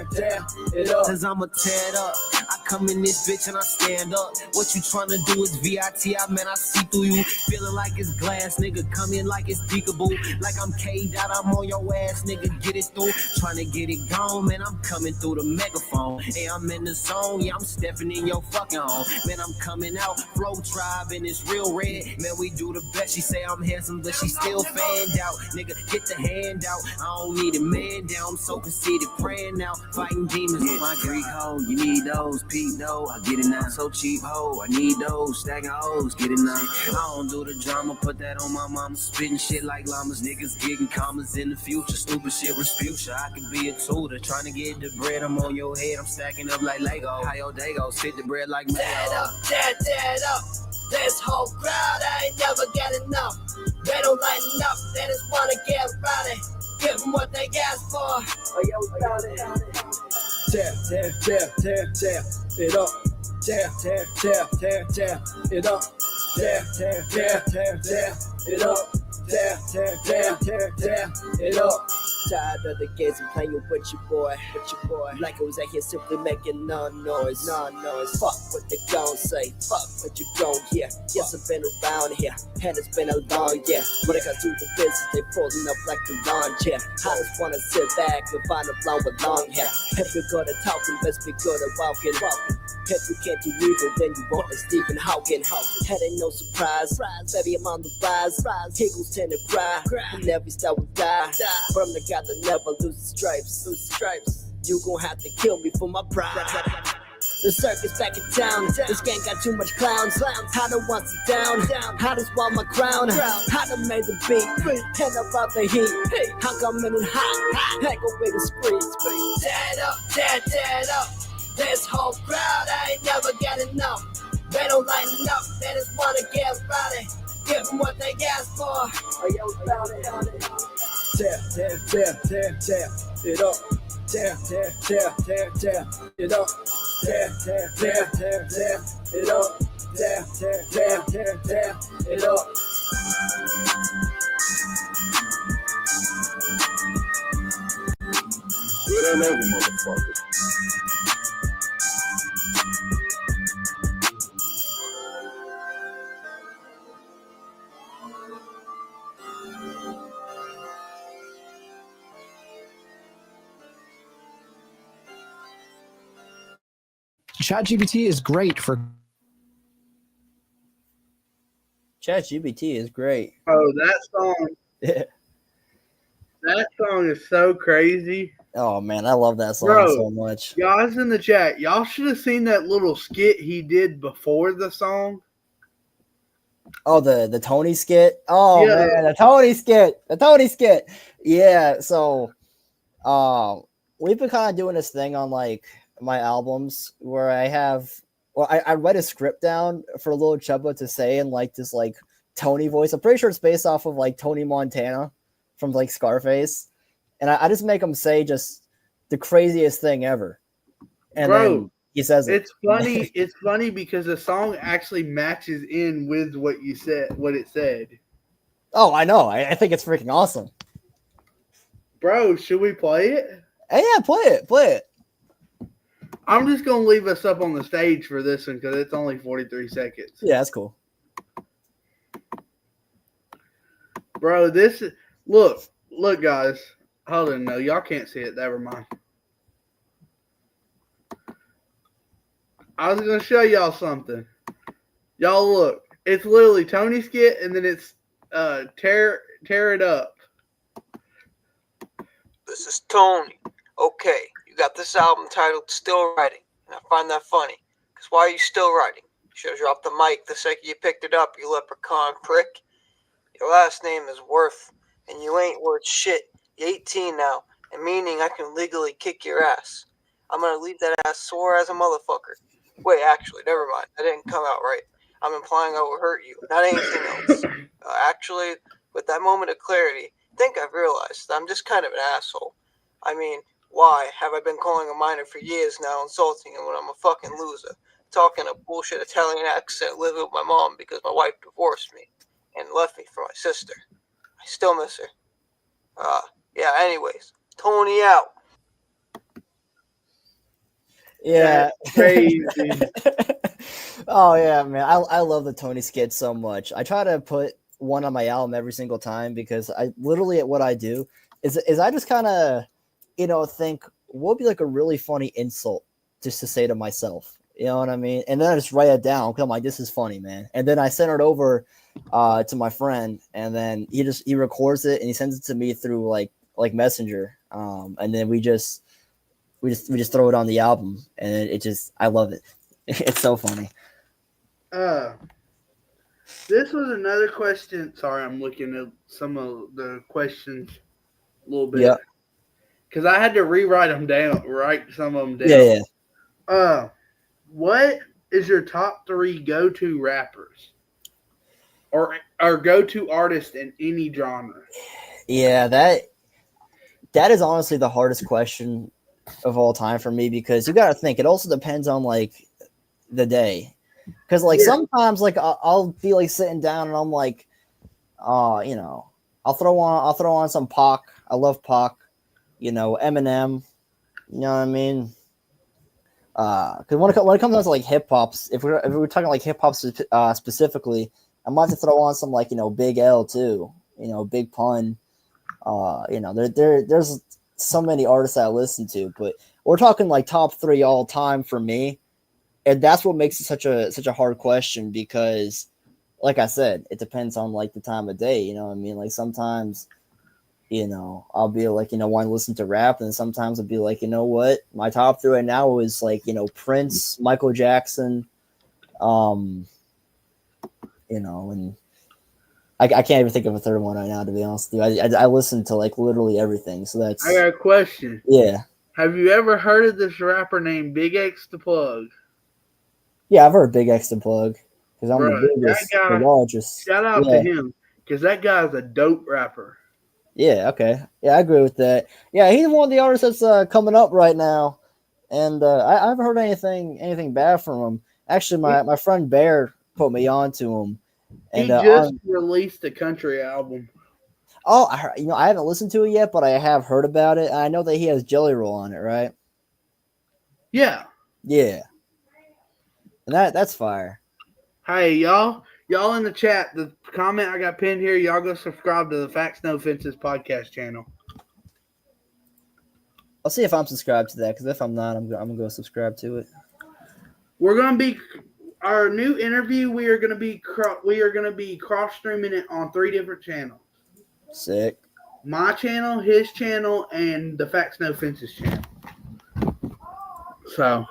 Tear it up. Cause I'ma tear it up. I come in this bitch and I stand up. What you tryna do is VIT, man, I see through you. Feeling like it's glass, nigga, come in like it's peekaboo. Like I'm K'd out, I'm on your ass, nigga, get it through. Tryna get it gone, man, I'm coming through the megaphone. Hey, I'm in the zone, yeah, I'm stepping in your fucking home. Man, I'm coming out, Flow Tribe, and it's real red. Man, we do the best, she say I'm handsome, but she still fanned out. Nigga, get the hand out, I don't need a man down. I'm so conceited, praying now, fighting demons with my Greek hoe. You need those, Pete, no, I get it now. So cheap, ho, I need those, stacking hoes, get it now. I don't do the drama, put that on my mama, spitting shit like llamas. Niggas getting commas in the future, stupid shit respute ya. I could be a tutor, trying to get the bread, I'm on your head, I'm stacking up like Lego. How your day goes, fit the bread like mayo. tear it up. This whole crowd, I ain't never got enough. They don't lighten up, they just wanna get rowdy. Give them what they ask for. Oh, yo, Tear it up. Tear it up. Tear it up. Tear it up. Tired of the games and playing with your boy. Like I was out here simply making no noise. Fuck what they gon' say, fuck what you gon' hear. Yes, I've been around here, and it's been a long year. When I got through the business, they folding up like a lawn chair. I just wanna sit back and find a blonde with long hair. If you're good at talking, best be good at walking. If you can't do evil, then you want a Stephen Hawking. That ain't no surprise, baby, I'm on the rise. Giggles tend to cry, and every star will die. But I'm the guy that never loses stripes. You gon' have to kill me for my pride. The circus back in town. This gang got too much clowns. I don't want to down. I just want my crown. I done made the beat. And about the heat. I'm coming in hot. I go with the spree. tear it up. This whole crowd, I ain't never got enough. They don't lighten up, they just wanna get rowdy. Give them what they ask for. Oh, yo, Tear it up. Tear it up. Tear it up. Get it over, motherfuckers. ChatGPT is great for. ChatGPT is great. Oh, that song. Yeah. That song is so crazy. Oh man, I love that song so much. Guys in the chat, y'all should have seen that little skit he did before the song. Oh, the Tony skit. Oh yeah. Man, the Tony skit. Yeah. So, we've been kind of doing this thing on like my albums where I read a script down for Lil Chubba to say in like this like Tony voice. I'm pretty sure it's based off of like Tony Montana from like Scarface, and I just make him say just the craziest thing ever. And then he says it. It's funny. It's funny because the song actually matches in with what you said, what it said. Oh, I know. I think it's freaking awesome. Bro, should we play it? Hey, yeah, play it. Play it. I'm just gonna leave us up on the stage for this one because it's only 43 seconds. Yeah, that's cool. Bro, this is look, guys. Hold on, no, y'all can't see it. Never mind. I was gonna show y'all something. Y'all look. It's literally Tony skit, and then it's tear it up. This is Tony. Okay, you got this album titled Still Writing, and I find that funny. Because why are you still writing? You should have dropped the mic the second you picked it up, you leprechaun prick. Your last name is Worth, and you ain't worth shit. You're 18 now, and meaning I can legally kick your ass. I'm gonna leave that ass sore as a motherfucker. Wait, actually, never mind. That didn't come out right. I'm implying I will hurt you, not anything else. Actually, with that moment of clarity, I think I've realized that I'm just kind of an asshole. I mean, why have I been calling a minor for years now, insulting him when I'm a fucking loser, talking a bullshit Italian accent, living with my mom because my wife divorced me and left me for my sister. I still miss her. Yeah, anyways, Tony out. Yeah. That's crazy. Oh yeah, man. I love the Tony skit so much. I try to put one on my album every single time because I literally what I do is I just kind of think what would be like a really funny insult just to say to myself. You know what I mean? And then I just write it down. Come on, this is funny, man. And then I send it over to my friend, and then he records it and he sends it to me through like Messenger. And then we just throw it on the album, and it just I love it. It's so funny. This was another question. Sorry, I'm looking at some of the questions a little bit. Yeah. Because I had to write some of them down. Yeah. What is your top 3 go-to rappers? Or go-to artist in any genre? Yeah, that is honestly the hardest question of all time for me because you got to think it also depends on like the day. Because like sometimes like I'll be like sitting down and I'm like, I'll throw on some Pac. I love Pac. Eminem. You know what I mean? Because when it comes down to like hip hops, if we're talking like hip hop specifically, I might have to throw on some like Big L too. Big Pun. There's so many artists that I listen to, but we're talking like top 3 all time for me. And that's what makes it such a hard question because, like I said, it depends on like the time of day. You know what I mean? Like sometimes, I'll be like, want to listen to rap, and sometimes I'll be like, you know what, my top 3 right now is like, Prince, Michael Jackson, and I can't even think of a third one right now, to be honest with you. I listen to like literally everything, so that's. I got a question. Yeah. Have you ever heard of this rapper named Big X the Plug? Yeah, I've heard Big X the Plug because I'm the biggest, the largest. Shout out to him because that guy's a dope rapper. Yeah, okay. Yeah, I agree with that. Yeah, he's one of the artists that's coming up right now, and I haven't heard anything bad from him. Actually, my friend Bear put me on to him. And, he just released a country album. Oh, I haven't listened to it yet, but I have heard about it. I know that he has Jelly Roll on it, right? Yeah. Yeah. And that's fire. Hey, y'all in the chat, the comment I got pinned here, y'all go subscribe to the Facts No Fences podcast channel. I'll see if I'm subscribed to that, because if I'm not, I'm gonna go subscribe to it. We're gonna be our new interview. We are gonna be cross streaming it on 3 different channels. Sick. My channel, his channel, and the Facts No Fences channel. So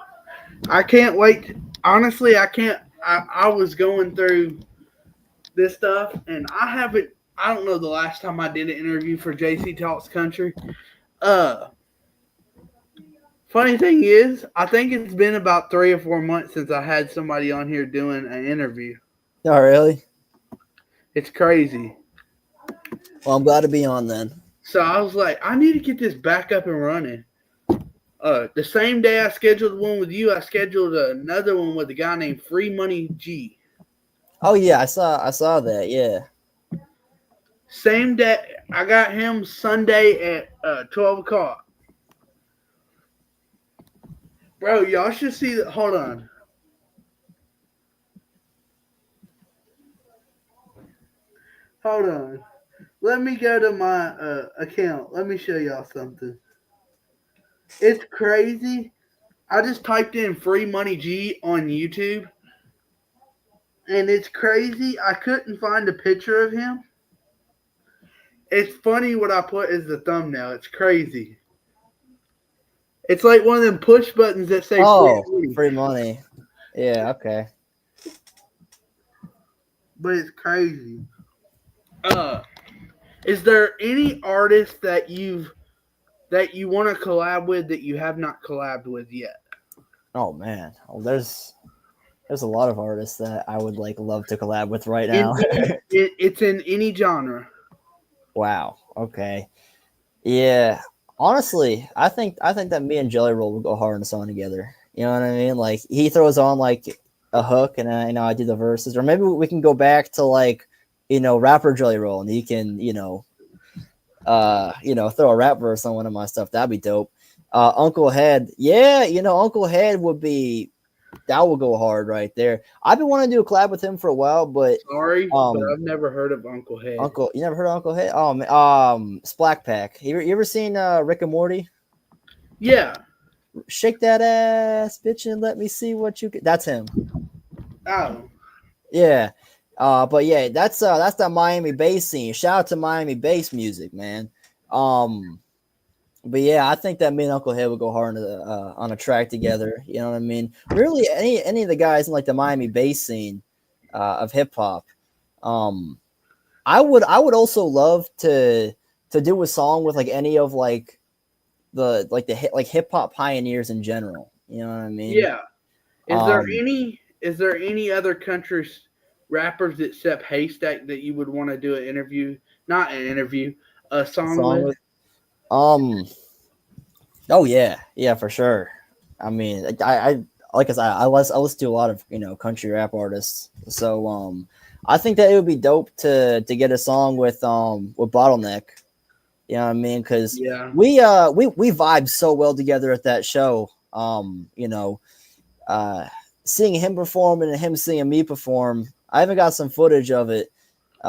I can't wait. Honestly, I can't. I was going through this stuff, and I don't know the last time I did an interview for Jctalkzkuntry. Funny thing is, I think it's been about 3 or 4 months since I had somebody on here doing an interview. Oh, really? It's crazy. Well, I'm glad to be on then. So I was like, I need to get this back up and running. The same day I scheduled one with you, I scheduled another one with a guy named Free Money G. Oh yeah, I saw that. Yeah. Same day, I got him Sunday at 12 o'clock. Bro, y'all should see that. Hold on. Hold on. Let me go to my account. Let me show y'all something. It's crazy. I just typed in Free Money G on YouTube. And it's crazy. I couldn't find a picture of him. It's funny what I put as the thumbnail. It's crazy. It's like one of them push buttons that say Oh, free money. free money. Yeah. Okay. But it's crazy. Is there any artist that you want to collab with that you have not collabed with yet? Oh man. Well, there's a lot of artists that I would love to collab with right now. It's in any genre. Wow. Okay. Yeah. Honestly, I think that me and Jelly Roll will go hard on a song together. You know what I mean? Like he throws on like a hook, and I do the verses, or maybe we can go back to rapper Jelly Roll, and he can throw a rap verse on one of my stuff. That'd be dope. Uncle Head, yeah, Uncle Head that will go hard right there. I've been wanting to do a collab with him for a while, but sorry, but I've never heard of Uncle Head. You never heard of Uncle Head? Oh man, Splack Pack. You ever seen Rick and Morty? Yeah. Shake that ass, bitch, and let me see what you can. That's him. Oh. Yeah. But yeah, that's that Miami bass scene. Shout out to Miami bass music, man. But yeah, I think that me and Uncle Head would go hard on a track together. You know what I mean? Really, any of the guys in like the Miami bass scene of hip hop. I would also love to do a song with like any of like the hip hop pioneers in general. You know what I mean? Yeah. Is there any other countries rappers except Haystack that you would want to do a song with? Oh yeah, for sure. I mean, I like I said, I listen to a lot of country rap artists. So I think that it would be dope to get a song with Bottleneck. You know what I mean? Because we vibe so well together at that show. Seeing him perform and him seeing me perform, I even got some footage of it. We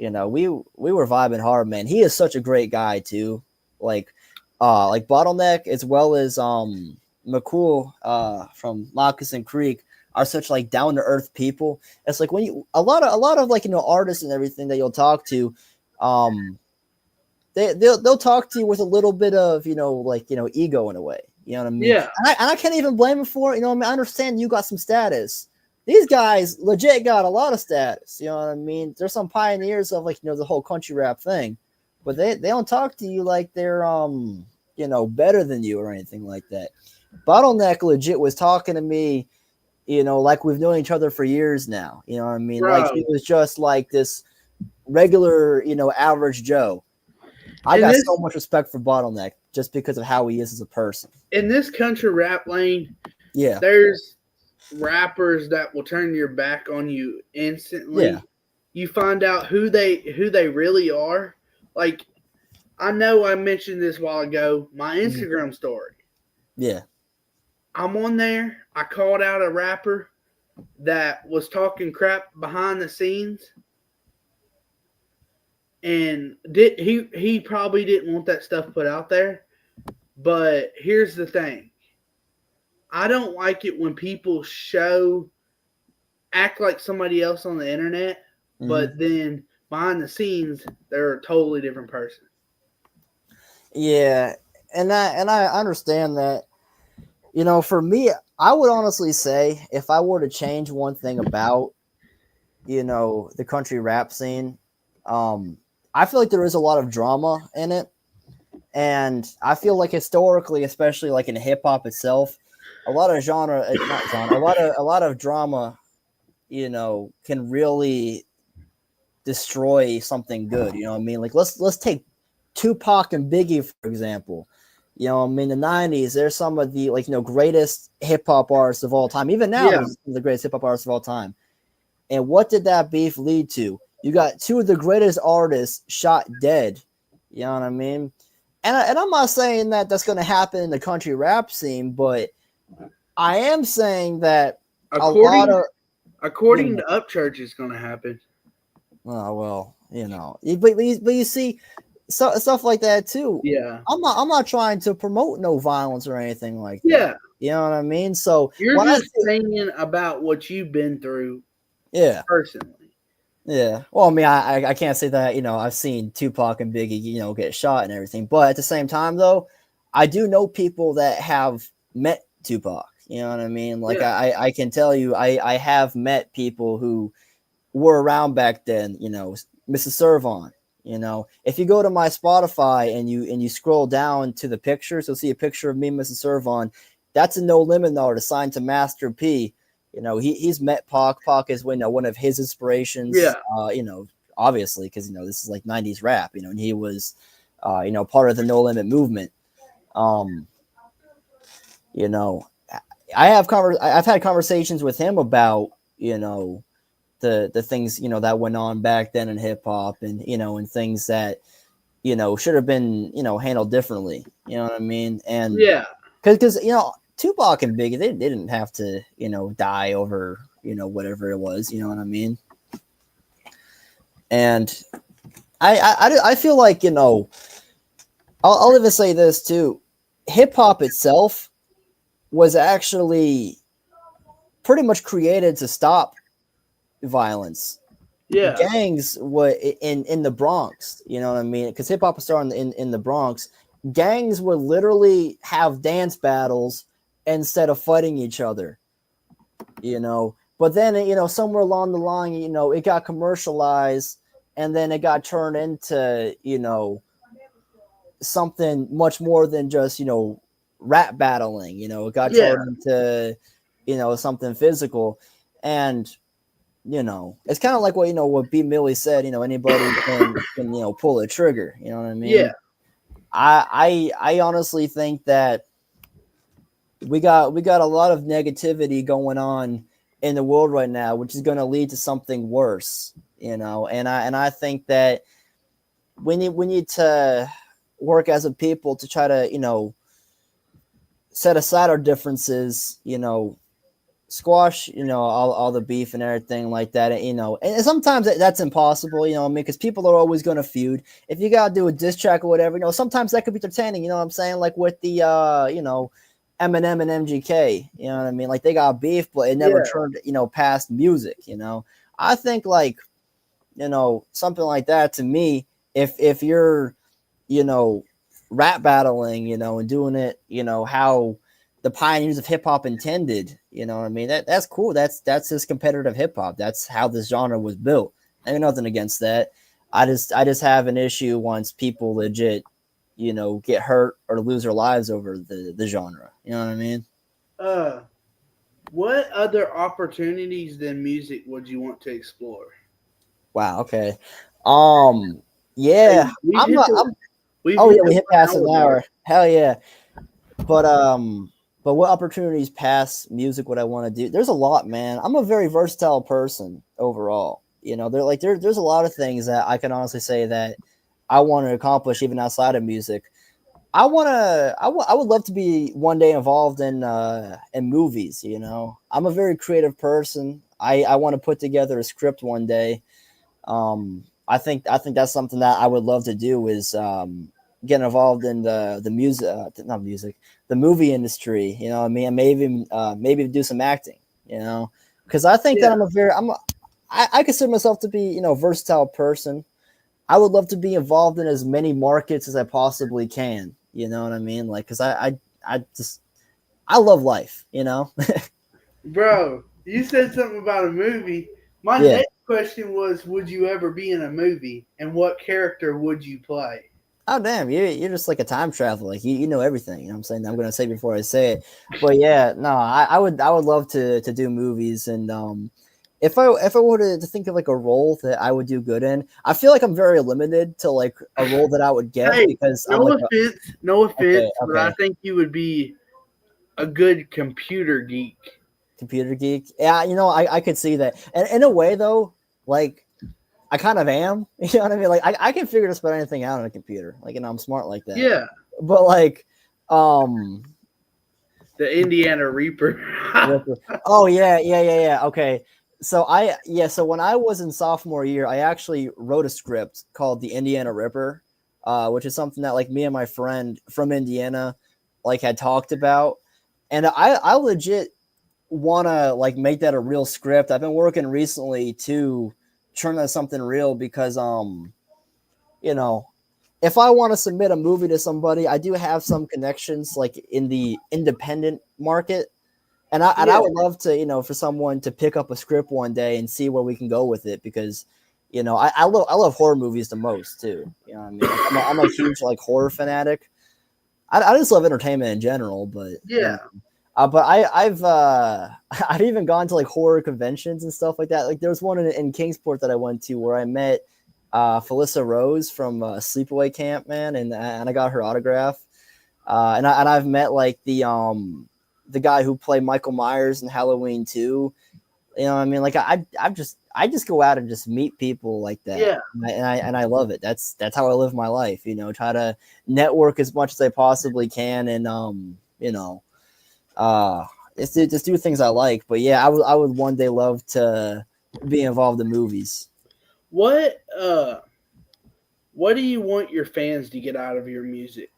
were vibing hard, man. He is such a great guy too. Like Bottleneck as well as McCool from Moccasin Creek are such like down to earth people. It's like when a lot of like artists and everything that you'll talk to, they'll talk to you with a little bit of ego in a way. You know what I mean? Yeah. And I can't even blame him for it. You know what I mean? I understand you got some status. These guys legit got a lot of status. You know what I mean? There's some pioneers of the whole country rap thing, but they don't talk to you like they're better than you or anything like that. Bottleneck legit was talking to me, like we've known each other for years now. You know what I mean? Bro. Like he was just like this regular, average Joe. I got so much respect for Bottleneck just because of how he is as a person. In this country rap lane, yeah, there's rappers that will turn your back on you instantly. Yeah. You find out who they really are. Like, I know I mentioned this a while ago, my Instagram story. Yeah. I'm on there. I called out a rapper that was talking crap behind the scenes. And he probably didn't want that stuff put out there. But here's the thing. I don't like it when people act like somebody else on the internet, but then behind the scenes, they're a totally different person. Yeah, and I understand that. For me, I would honestly say if I were to change one thing about, the country rap scene, I feel like there is a lot of drama in it. And I feel like historically, especially like in hip hop itself, a lot of a lot of drama, can really destroy something good. You know what I mean? Like let's take Tupac and Biggie, for example. You know, I mean, the '90s, there's some of the greatest hip hop artists of all time. Even now, Yeah. there's some of the greatest hip hop artists of all time. And what did that beef lead to? You got two of the greatest artists shot dead. You know what I mean? And I'm not saying that that's going to happen in the country rap scene, but I am saying that According to Upchurch, it's going to happen. Oh well, but you see, stuff like that too. Yeah. I'm not trying to promote no violence or anything like that. Yeah. You know what I mean? So you're just saying about what you've been through. Yeah. Personally. Yeah. Well, I mean, I can't say that, I've seen Tupac and Biggie, get shot and everything. But at the same time, though, I do know people that have met Tupac. You know what I mean? Like, yeah. I can tell you, I have met people who were around back then, Mrs. Servon. If you go to my Spotify and you scroll down to the pictures, you'll see a picture of me and Mrs. Servon. That's a No Limit artist signed to Master P. He's met Pac. Pac is one of his inspirations. Yeah. Obviously, because this is like '90s rap. And he was, part of the No Limit movement. I've had conversations with him about the things that went on back then in hip hop, and and things that should have been handled differently. You know what I mean? And yeah, because Tupac and Biggie, they didn't have to, die over, whatever it was, you know what I mean? And I feel like, I'll even say this too. Hip hop itself was actually pretty much created to stop violence. Yeah. Gangs were in the Bronx, you know what I mean? Because hip hop was starting in the Bronx. Gangs would literally have dance battles instead of fighting each other, but then, somewhere along the line, it got commercialized, and then it got turned into, something much more than just, rap battling, it got turned into, something physical. And, it's kind of like what B. Millie said, anybody can pull a trigger, you know what I mean? Yeah. I honestly think that we got a lot of negativity going on in the world right now, which is going to lead to something worse, and I think that we need to work as a people to try to set aside our differences, squash all the beef and everything like that, and sometimes that's impossible, I mean, because people are always going to feud. If you gotta do a diss track or whatever, sometimes that could be entertaining, what I'm saying, like with the Eminem and MGK, you know what I mean? Like they got beef, but it never turned, past music, I think like, something like that to me, if you're, rap battling, and doing it, how the pioneers of hip hop intended, you know what I mean? That's cool. That's just competitive hip hop. That's how this genre was built. I mean, nothing against that. I just have an issue once people legit, get hurt or lose their lives over the genre. You know what I mean? What other opportunities than music would you want to explore? Wow. Okay. Yeah. We hit past an hour. Hell yeah. But what opportunities past music would I want to do? There's a lot, man. I'm a very versatile person overall. There's a lot of things that I can honestly say that I want to accomplish even outside of music. I would love to be one day involved in movies. I'm a very creative person. I want to put together a script one day. I think that's something that I would love to do is get involved in the music, not music, the movie industry. I mean, and maybe do some acting. Because I think that I consider myself to be a versatile person. I would love to be involved in as many markets as I possibly can. You know what I mean? Like, because I love life. Bro, you said something about a movie. My next question was, would you ever be in a movie, and what character would you play? Oh damn, you're just like a time traveler. Like you know everything. You know what I'm saying? I'm gonna say before I say it. But yeah, no, I would love to do movies, and if I were to think of like a role that I would do good in, I feel like I'm very limited to like a role that I would get Hey, because I'm no like offense, no offense, but I okay. think you would be a good computer geek. Computer geek. Yeah, you know, I could see that. And in a way though, like I kind of am. You know what I mean? Like I can figure just about anything out on a computer. Like, I'm smart like that. Yeah, But like, um, the Indiana Reaper. oh yeah. Okay. So when I was in sophomore year, I actually wrote a script called The Indiana Ripper, which is something that like me and my friend from Indiana like had talked about. And I legit wanna like make that a real script. I've been working recently to turn that something real because you know, if I want to submit a movie to somebody, I do have some connections like in the independent market. And I Yeah. would love to, for someone to pick up a script one day and see where we can go with it because, I love horror movies the most too. You know what I mean? Like, I'm a huge like horror fanatic. I just love entertainment in general, but Yeah. but I've I've even gone to like horror conventions and stuff like that. Like there was one in Kingsport that I went to where I met Felissa Rose from Sleepaway Camp, man, and I got her autograph. And I've met like the guy who played Michael Myers in Halloween 2. You know what I mean? Like I just go out and just meet people like that. Yeah. And I love it. That's how I live my life, try to network as much as I possibly can and just do things I like. But yeah, I would one day love to be involved in movies. What do you want your fans to get out of your music?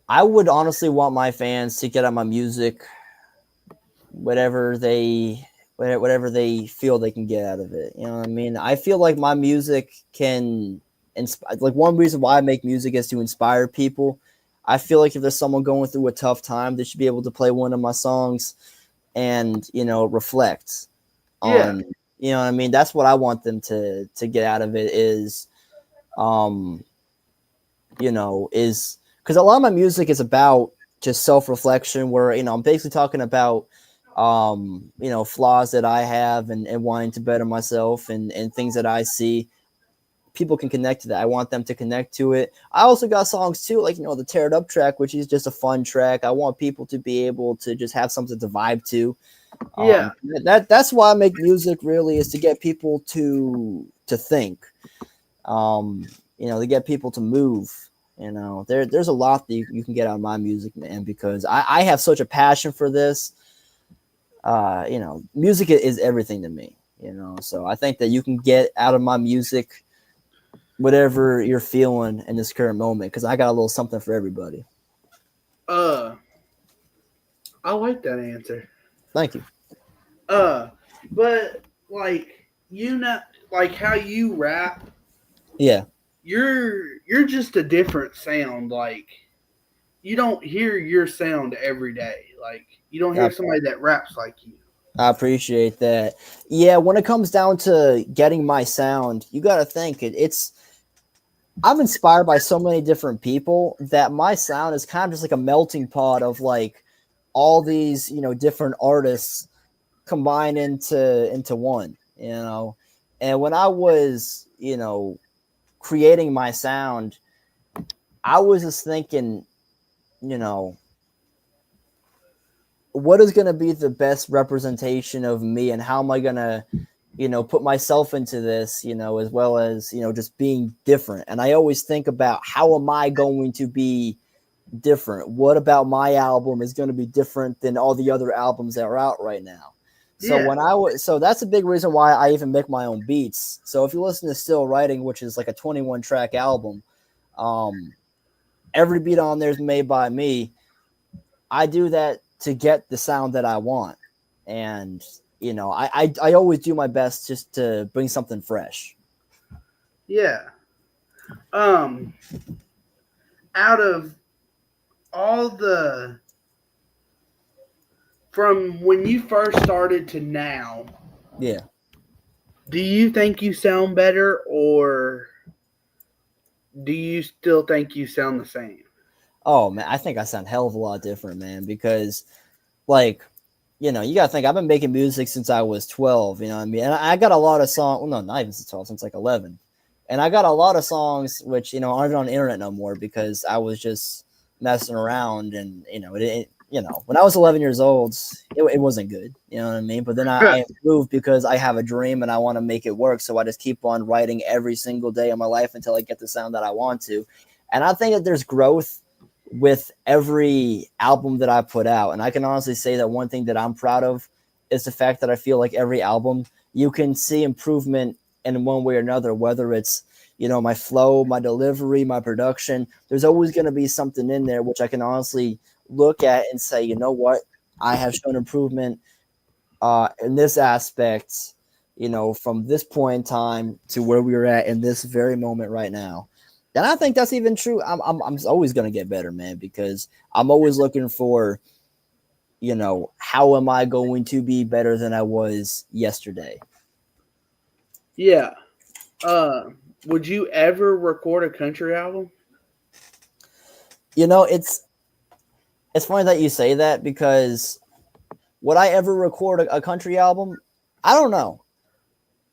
I would honestly want my fans to get out my music whatever they feel they can get out of it. You know what I mean? I feel like my music can inspire. Like one reason why I make music is to inspire people. I feel like if there's someone going through a tough time, they should be able to play one of my songs and reflect Yeah. on. You know what I mean? That's what I want them to get out of it is, is because a lot of my music is about just self-reflection where I'm basically talking about flaws that I have and wanting to better myself and things that I see. People can connect to that. I want them to connect to it. I also got songs too, like the Tear It Up track, which is just a fun track. I want people to be able to just have something to vibe to. Yeah. That's why I make music really is to get people to think. To get people to move. There's a lot that you can get out of my music, man, because I have such a passion for this. Music is everything to me, so I think that you can get out of my music whatever you're feeling in this current moment because I got a little something for everybody. I like that answer. Thank you. But like like how you rap, Yeah. You're just a different sound. Like you don't hear your sound every day. Like you don't hear somebody that raps like you. I appreciate that. Yeah, when it comes down to getting my sound, you got to think it's I'm inspired by so many different people that my sound is kind of just like a melting pot of like all these, different artists combined into one, And when I was, creating my sound, I was just thinking, what is going to be the best representation of me and how am I going to put myself into this, as well as, just being different. And I always think about how am I going to be different? What about my album is going to be different than all the other albums that are out right now? So so that's a big reason why I even make my own beats. So if you listen to Still Writing, which is like a 21 track album, every beat on there is made by me. I do that to get the sound that I want. And I always do my best just to bring something fresh. Yeah. Out of all from when you first started to now, yeah, do you think you sound better or do you still think you sound the same? Oh man, I think I sound a hell of a lot different, man, because like you know, you gotta think I've been making music since I was 12. You know what I mean? And I got a lot of songs. Well, no, not even since 12, since like 11. And I got a lot of songs which, you know, aren't on the internet no more because I was just messing around, and you know, you know, when I was 11 years old, it wasn't good. You know what I mean? But then I improved because I have a dream and I want to make it work. So I just keep on writing every single day of my life until I get the sound that I want to. And I think that there's growth with every album that I put out. And I can honestly say that one thing that I'm proud of is the fact that I feel like every album you can see improvement in one way or another, whether it's, you know, my flow, my delivery, my production. There's always going to be something in there which I can honestly look at and say, you know what, I have shown improvement in this aspect, you know, from this point in time to where we are at in this very moment right now. And I think that's even true. I'm always going to get better, man, because I'm always looking for, you know, how am I going to be better than I was yesterday? Yeah. Would you ever record a country album? You know, it's funny that you say that because would I ever record a country album? I don't know.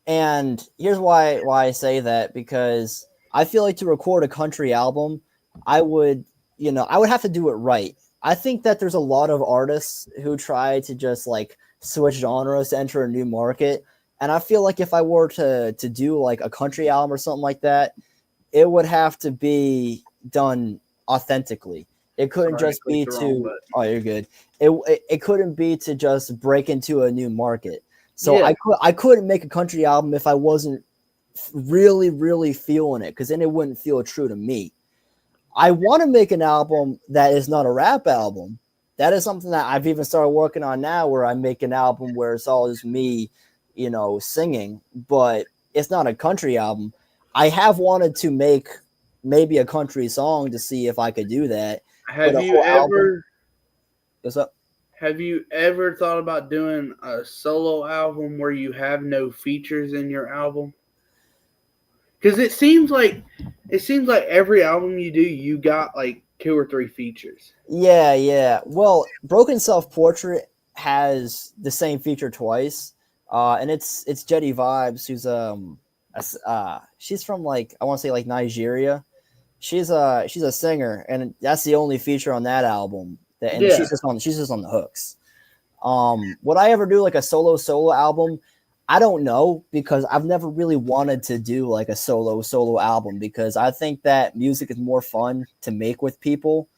And here's why I say that, because I feel like to record a country album, I would, you know, I would have to do it right. I think that there's a lot of artists who try to just like switch genres to enter a new market. And I feel like if I were to do like a country album or something like that, it would have to be done authentically. It couldn't just be to oh, you're good. It couldn't be to just break into a new market. So Yeah. I couldn't make a country album if I wasn't really feeling it, because then it wouldn't feel true to me. I want to make an album that is not a rap album. That is something that I've even started working on now, where I make an album where it's all just me, you know, singing, but it's not a country album. I have wanted to make maybe a country song to see if I could do that. But Have you ever what's up? Have you ever thought about doing a solo album where you have no features in your album? Because it seems like every album you do, you got like 2 or 3 features. Yeah. Well, Broken Self Portrait has the same feature twice, and it's Jetty Vibes, who's she's from like I want to say like Nigeria. She's a singer, and that's the only feature on that album. And Yeah. she's just on the hooks. Would I ever do like a solo album? I don't know, because I've never really wanted to do like a solo album, because I think that music is more fun to make with people.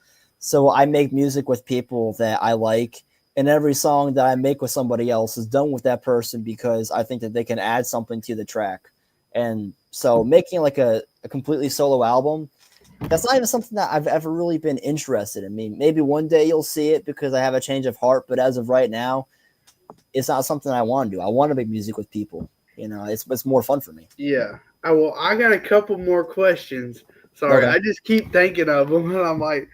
So I make music with people that I like, and every song that I make with somebody else is done with that person because I think that they can add something to the track. And so making like a completely solo album, that's not even something that I've ever really been interested in. I mean, maybe one day you'll see it because I have a change of heart, but as of right now, it's not something I want to do. I want to make music with people. You know, it's more fun for me. Yeah. I got a couple more questions. Sorry, Okay. I just keep thinking of them, and I'm like,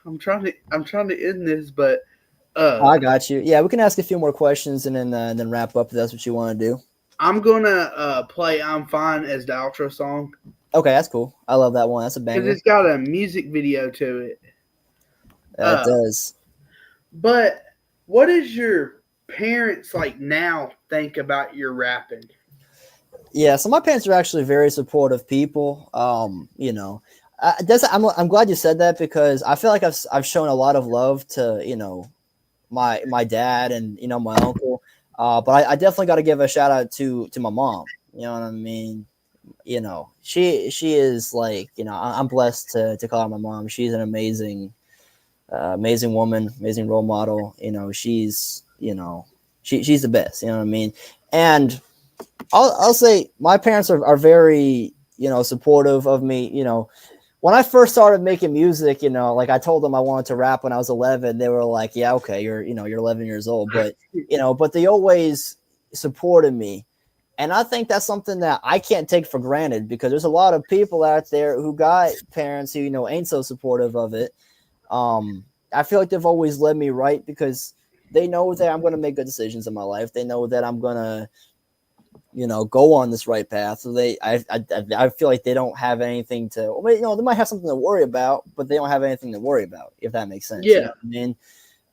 I'm trying to end this, but I got you. Yeah, we can ask a few more questions and then wrap up if that's what you want to do. I'm gonna play "I'm Fine" as the outro song. Okay, that's cool. I love that one. That's a Because banger. it's got a music video to it. It does. But what does your parents like now think about your rapping? Yeah, so my parents are actually very supportive people. You know, I'm glad you said that, because I feel like I've shown a lot of love to, you know, my dad and, you know, my uncle. But I definitely got to give a shout out to my mom. You know what I mean? You know, she is like, you know, I'm blessed to call her my mom. She's an amazing woman, amazing role model. You know, she's, you know, she's the best. You know what I mean? And I'll say my parents are very, you know, supportive of me. You know, when I first started making music, you know, like I told them I wanted to rap when I was 11. They were like, yeah, okay, you're 11 years old, but but they always supported me. And I think that's something that I can't take for granted, because there's a lot of people out there who got parents who, you know, ain't so supportive of it. I feel like they've always led me right, because they know that I'm going to make good decisions in my life. They know that I'm going to, you know, go on this right path. So I feel like they don't have anything to, you know, they might have something to worry about, but they don't have anything to worry about, if that makes sense. Yeah. You know what I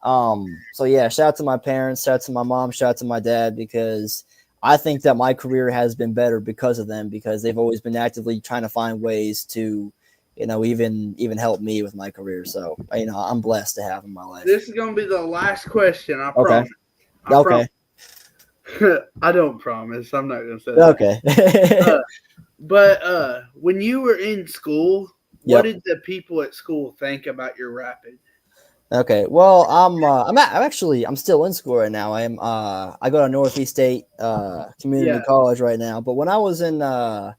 So yeah, shout out to my parents, shout out to my mom, shout out to my dad, because I think that my career has been better because of them, because they've always been actively trying to find ways to, even help me with my career. So, I'm blessed to have in my life. This is gonna be the last question. I Okay. promise. Okay. I don't promise. I'm not gonna say that. Okay. But when you were in school, what did the people at school think about your rapping? Okay. Well, I'm still in school right now. I go to Northeast State Community College right now. But when I was in high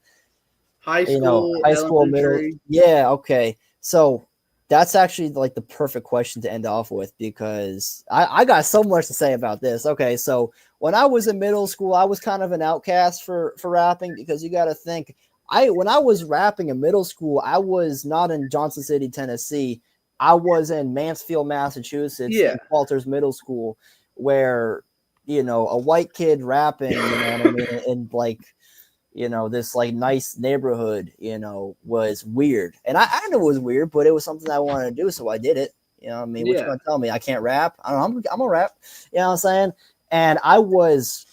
school, high school, middle, elementary. yeah, okay. So that's actually like the perfect question to end off with, because I got so much to say about this. Okay, so when I was in middle school, I was kind of an outcast for rapping, because you got to think, when I was rapping in middle school, I was not in Johnson City, Tennessee. I was in Mansfield, Massachusetts, in Walters Middle School, where, a white kid rapping, you know what I mean, and like, this like nice neighborhood, was weird. And I knew it was weird, but it was something I wanted to do, so I did it. You know what I mean? What you gonna tell me? I can't rap? I don't know, I'm a rap. You know what I'm saying? And I was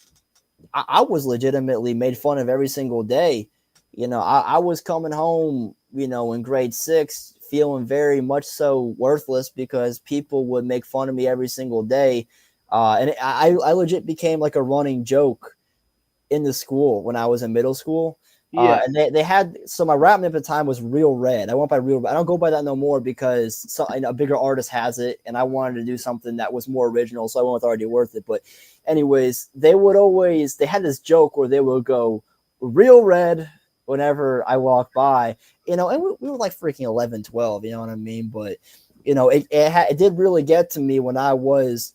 legitimately made fun of every single day. I was coming home, in grade 6, feeling very much so worthless, because people would make fun of me every single day. And I legit became like a running joke in the school when I was in middle school. And they had, so my rap name at the time was Real Red. I went by Real Red. I don't go by that no more, because a bigger artist has it, and I wanted to do something that was more original, so I went with Already Worth It. But anyways, they had this joke where they would go Real Red whenever I walked by, and we were like freaking 11, 12, you know what I mean? But it did really get to me when I was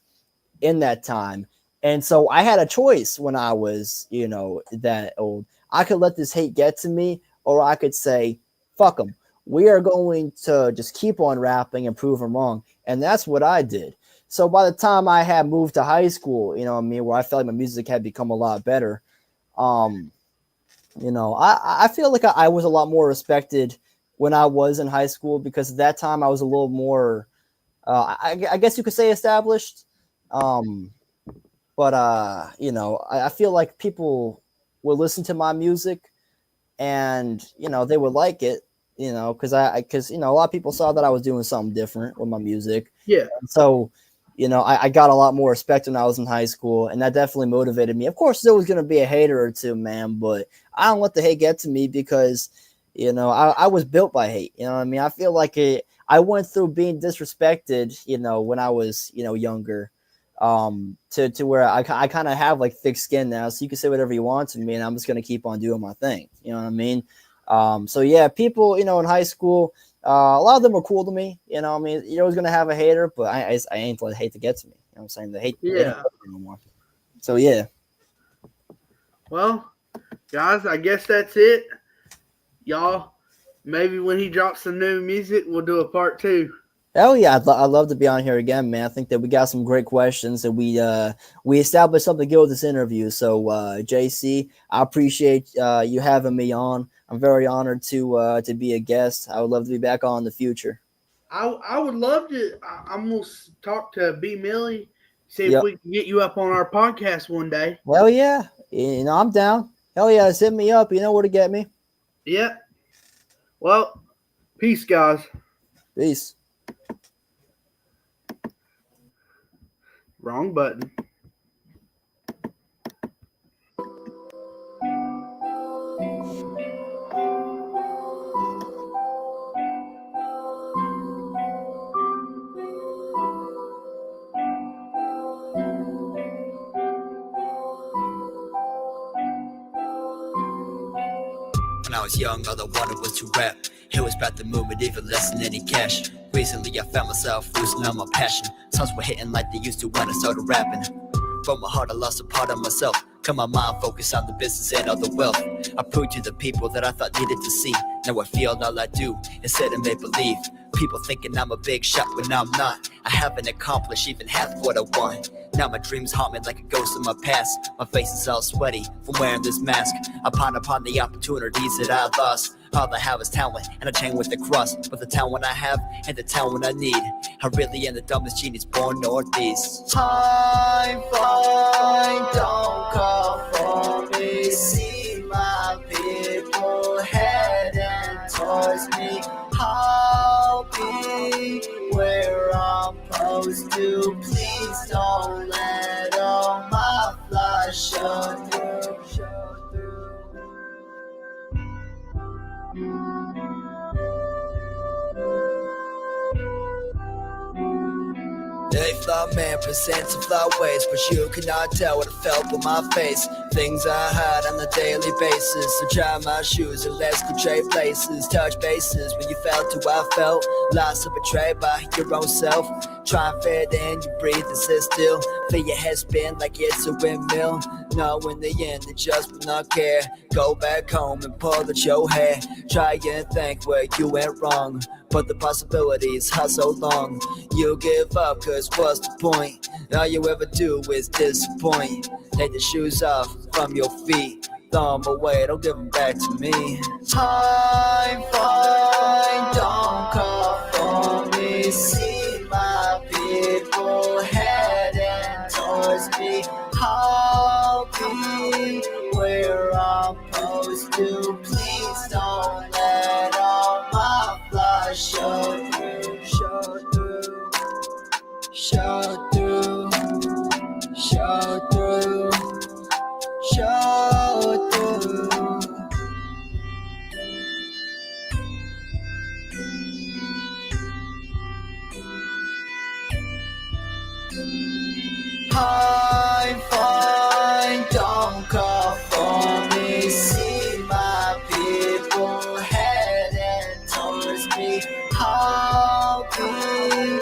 in that time. And so I had a choice when I was, that old. I could let this hate get to me, or I could say, fuck them. We are going to just keep on rapping and prove them wrong. And that's what I did. So by the time I had moved to high school, where I felt like my music had become a lot better, I feel like I was a lot more respected when I was in high school, because at that time I was a little more, I guess you could say, established. But I feel like people would listen to my music, and they would like it, because a lot of people saw that I was doing something different with my music. Yeah. And so, I got a lot more respect when I was in high school, and that definitely motivated me. Of course, there was going to be a hater or two, man, but I don't let the hate get to me, because I was built by hate. You know what I mean? I feel like I went through being disrespected, when I was younger. To where I kind of have like thick skin now, so you can say whatever you want to me, and I'm just gonna keep on doing my thing. You know what I mean? So yeah, people, in high school, a lot of them were cool to me. You know what I mean? You're always gonna have a hater, but I ain't let hate to get to me. You know what I'm saying? The hate, yeah. No more. So yeah. Well, guys, I guess that's it. Y'all, maybe when he drops some new music, we'll do a part 2. Oh yeah, I'd love to be on here again, man. I think that we got some great questions, and we established something good with this interview. So JC, I appreciate you having me on. I'm very honored to be a guest. I would love to be back on in the future. I would love to. I'm gonna talk to B Millie, see if we can get you up on our podcast one day. Well, yeah, I'm down. Hell yeah, just hit me up. You know where to get me. Yeah. Well, peace, guys. Peace. Wrong button. When I was young, all I wanted was to rap. It was about the movement, even less than any cash. Recently, I found myself losing all my passion. Songs were hitting like they used to when I started rapping. From my heart, I lost a part of myself. Got my mind focused on the business and all the wealth. I proved to the people that I thought needed to see. Now I feel all I do is sit and make believe. People thinking I'm a big shot when I'm not. I haven't accomplished even half what I want. Now my dreams haunt me like a ghost of my past. My face is all sweaty from wearing this mask. I ponder upon the opportunities that I lost. All I have is talent and a chain with the crust. But the talent I have and the talent I need, I really am the dumbest genius born northeast. I'm fine, don't call for me. See my people heading towards me. I'll be where I'm supposed to. Please don't let all my flaws show through. A flawed man presents in flawed ways, but you cannot tell what I felt with my face. Things I hide on a daily basis. So try my shoes and let's go trade places. Touch bases when you felt who I felt. Lost or betrayed by your own self. Try and fit in, you breathe and sit still. Feel your head spin like it's a windmill. No, in the end, they just will not care. Go back home and pull at your hair. Try and think where you went wrong, but the possibilities are so long. You give up, cause what's the point? All you ever do is disappoint. Take the shoes off from your feet, throw them away, don't give them back to me. I'm fine, don't call for me. See my people heading towards me. I'll be where I'm supposed to. Please don't let all my flaws show through, show through, show through, show through, show through. I'm fine, don't call for me. See my people heading towards me. I'll be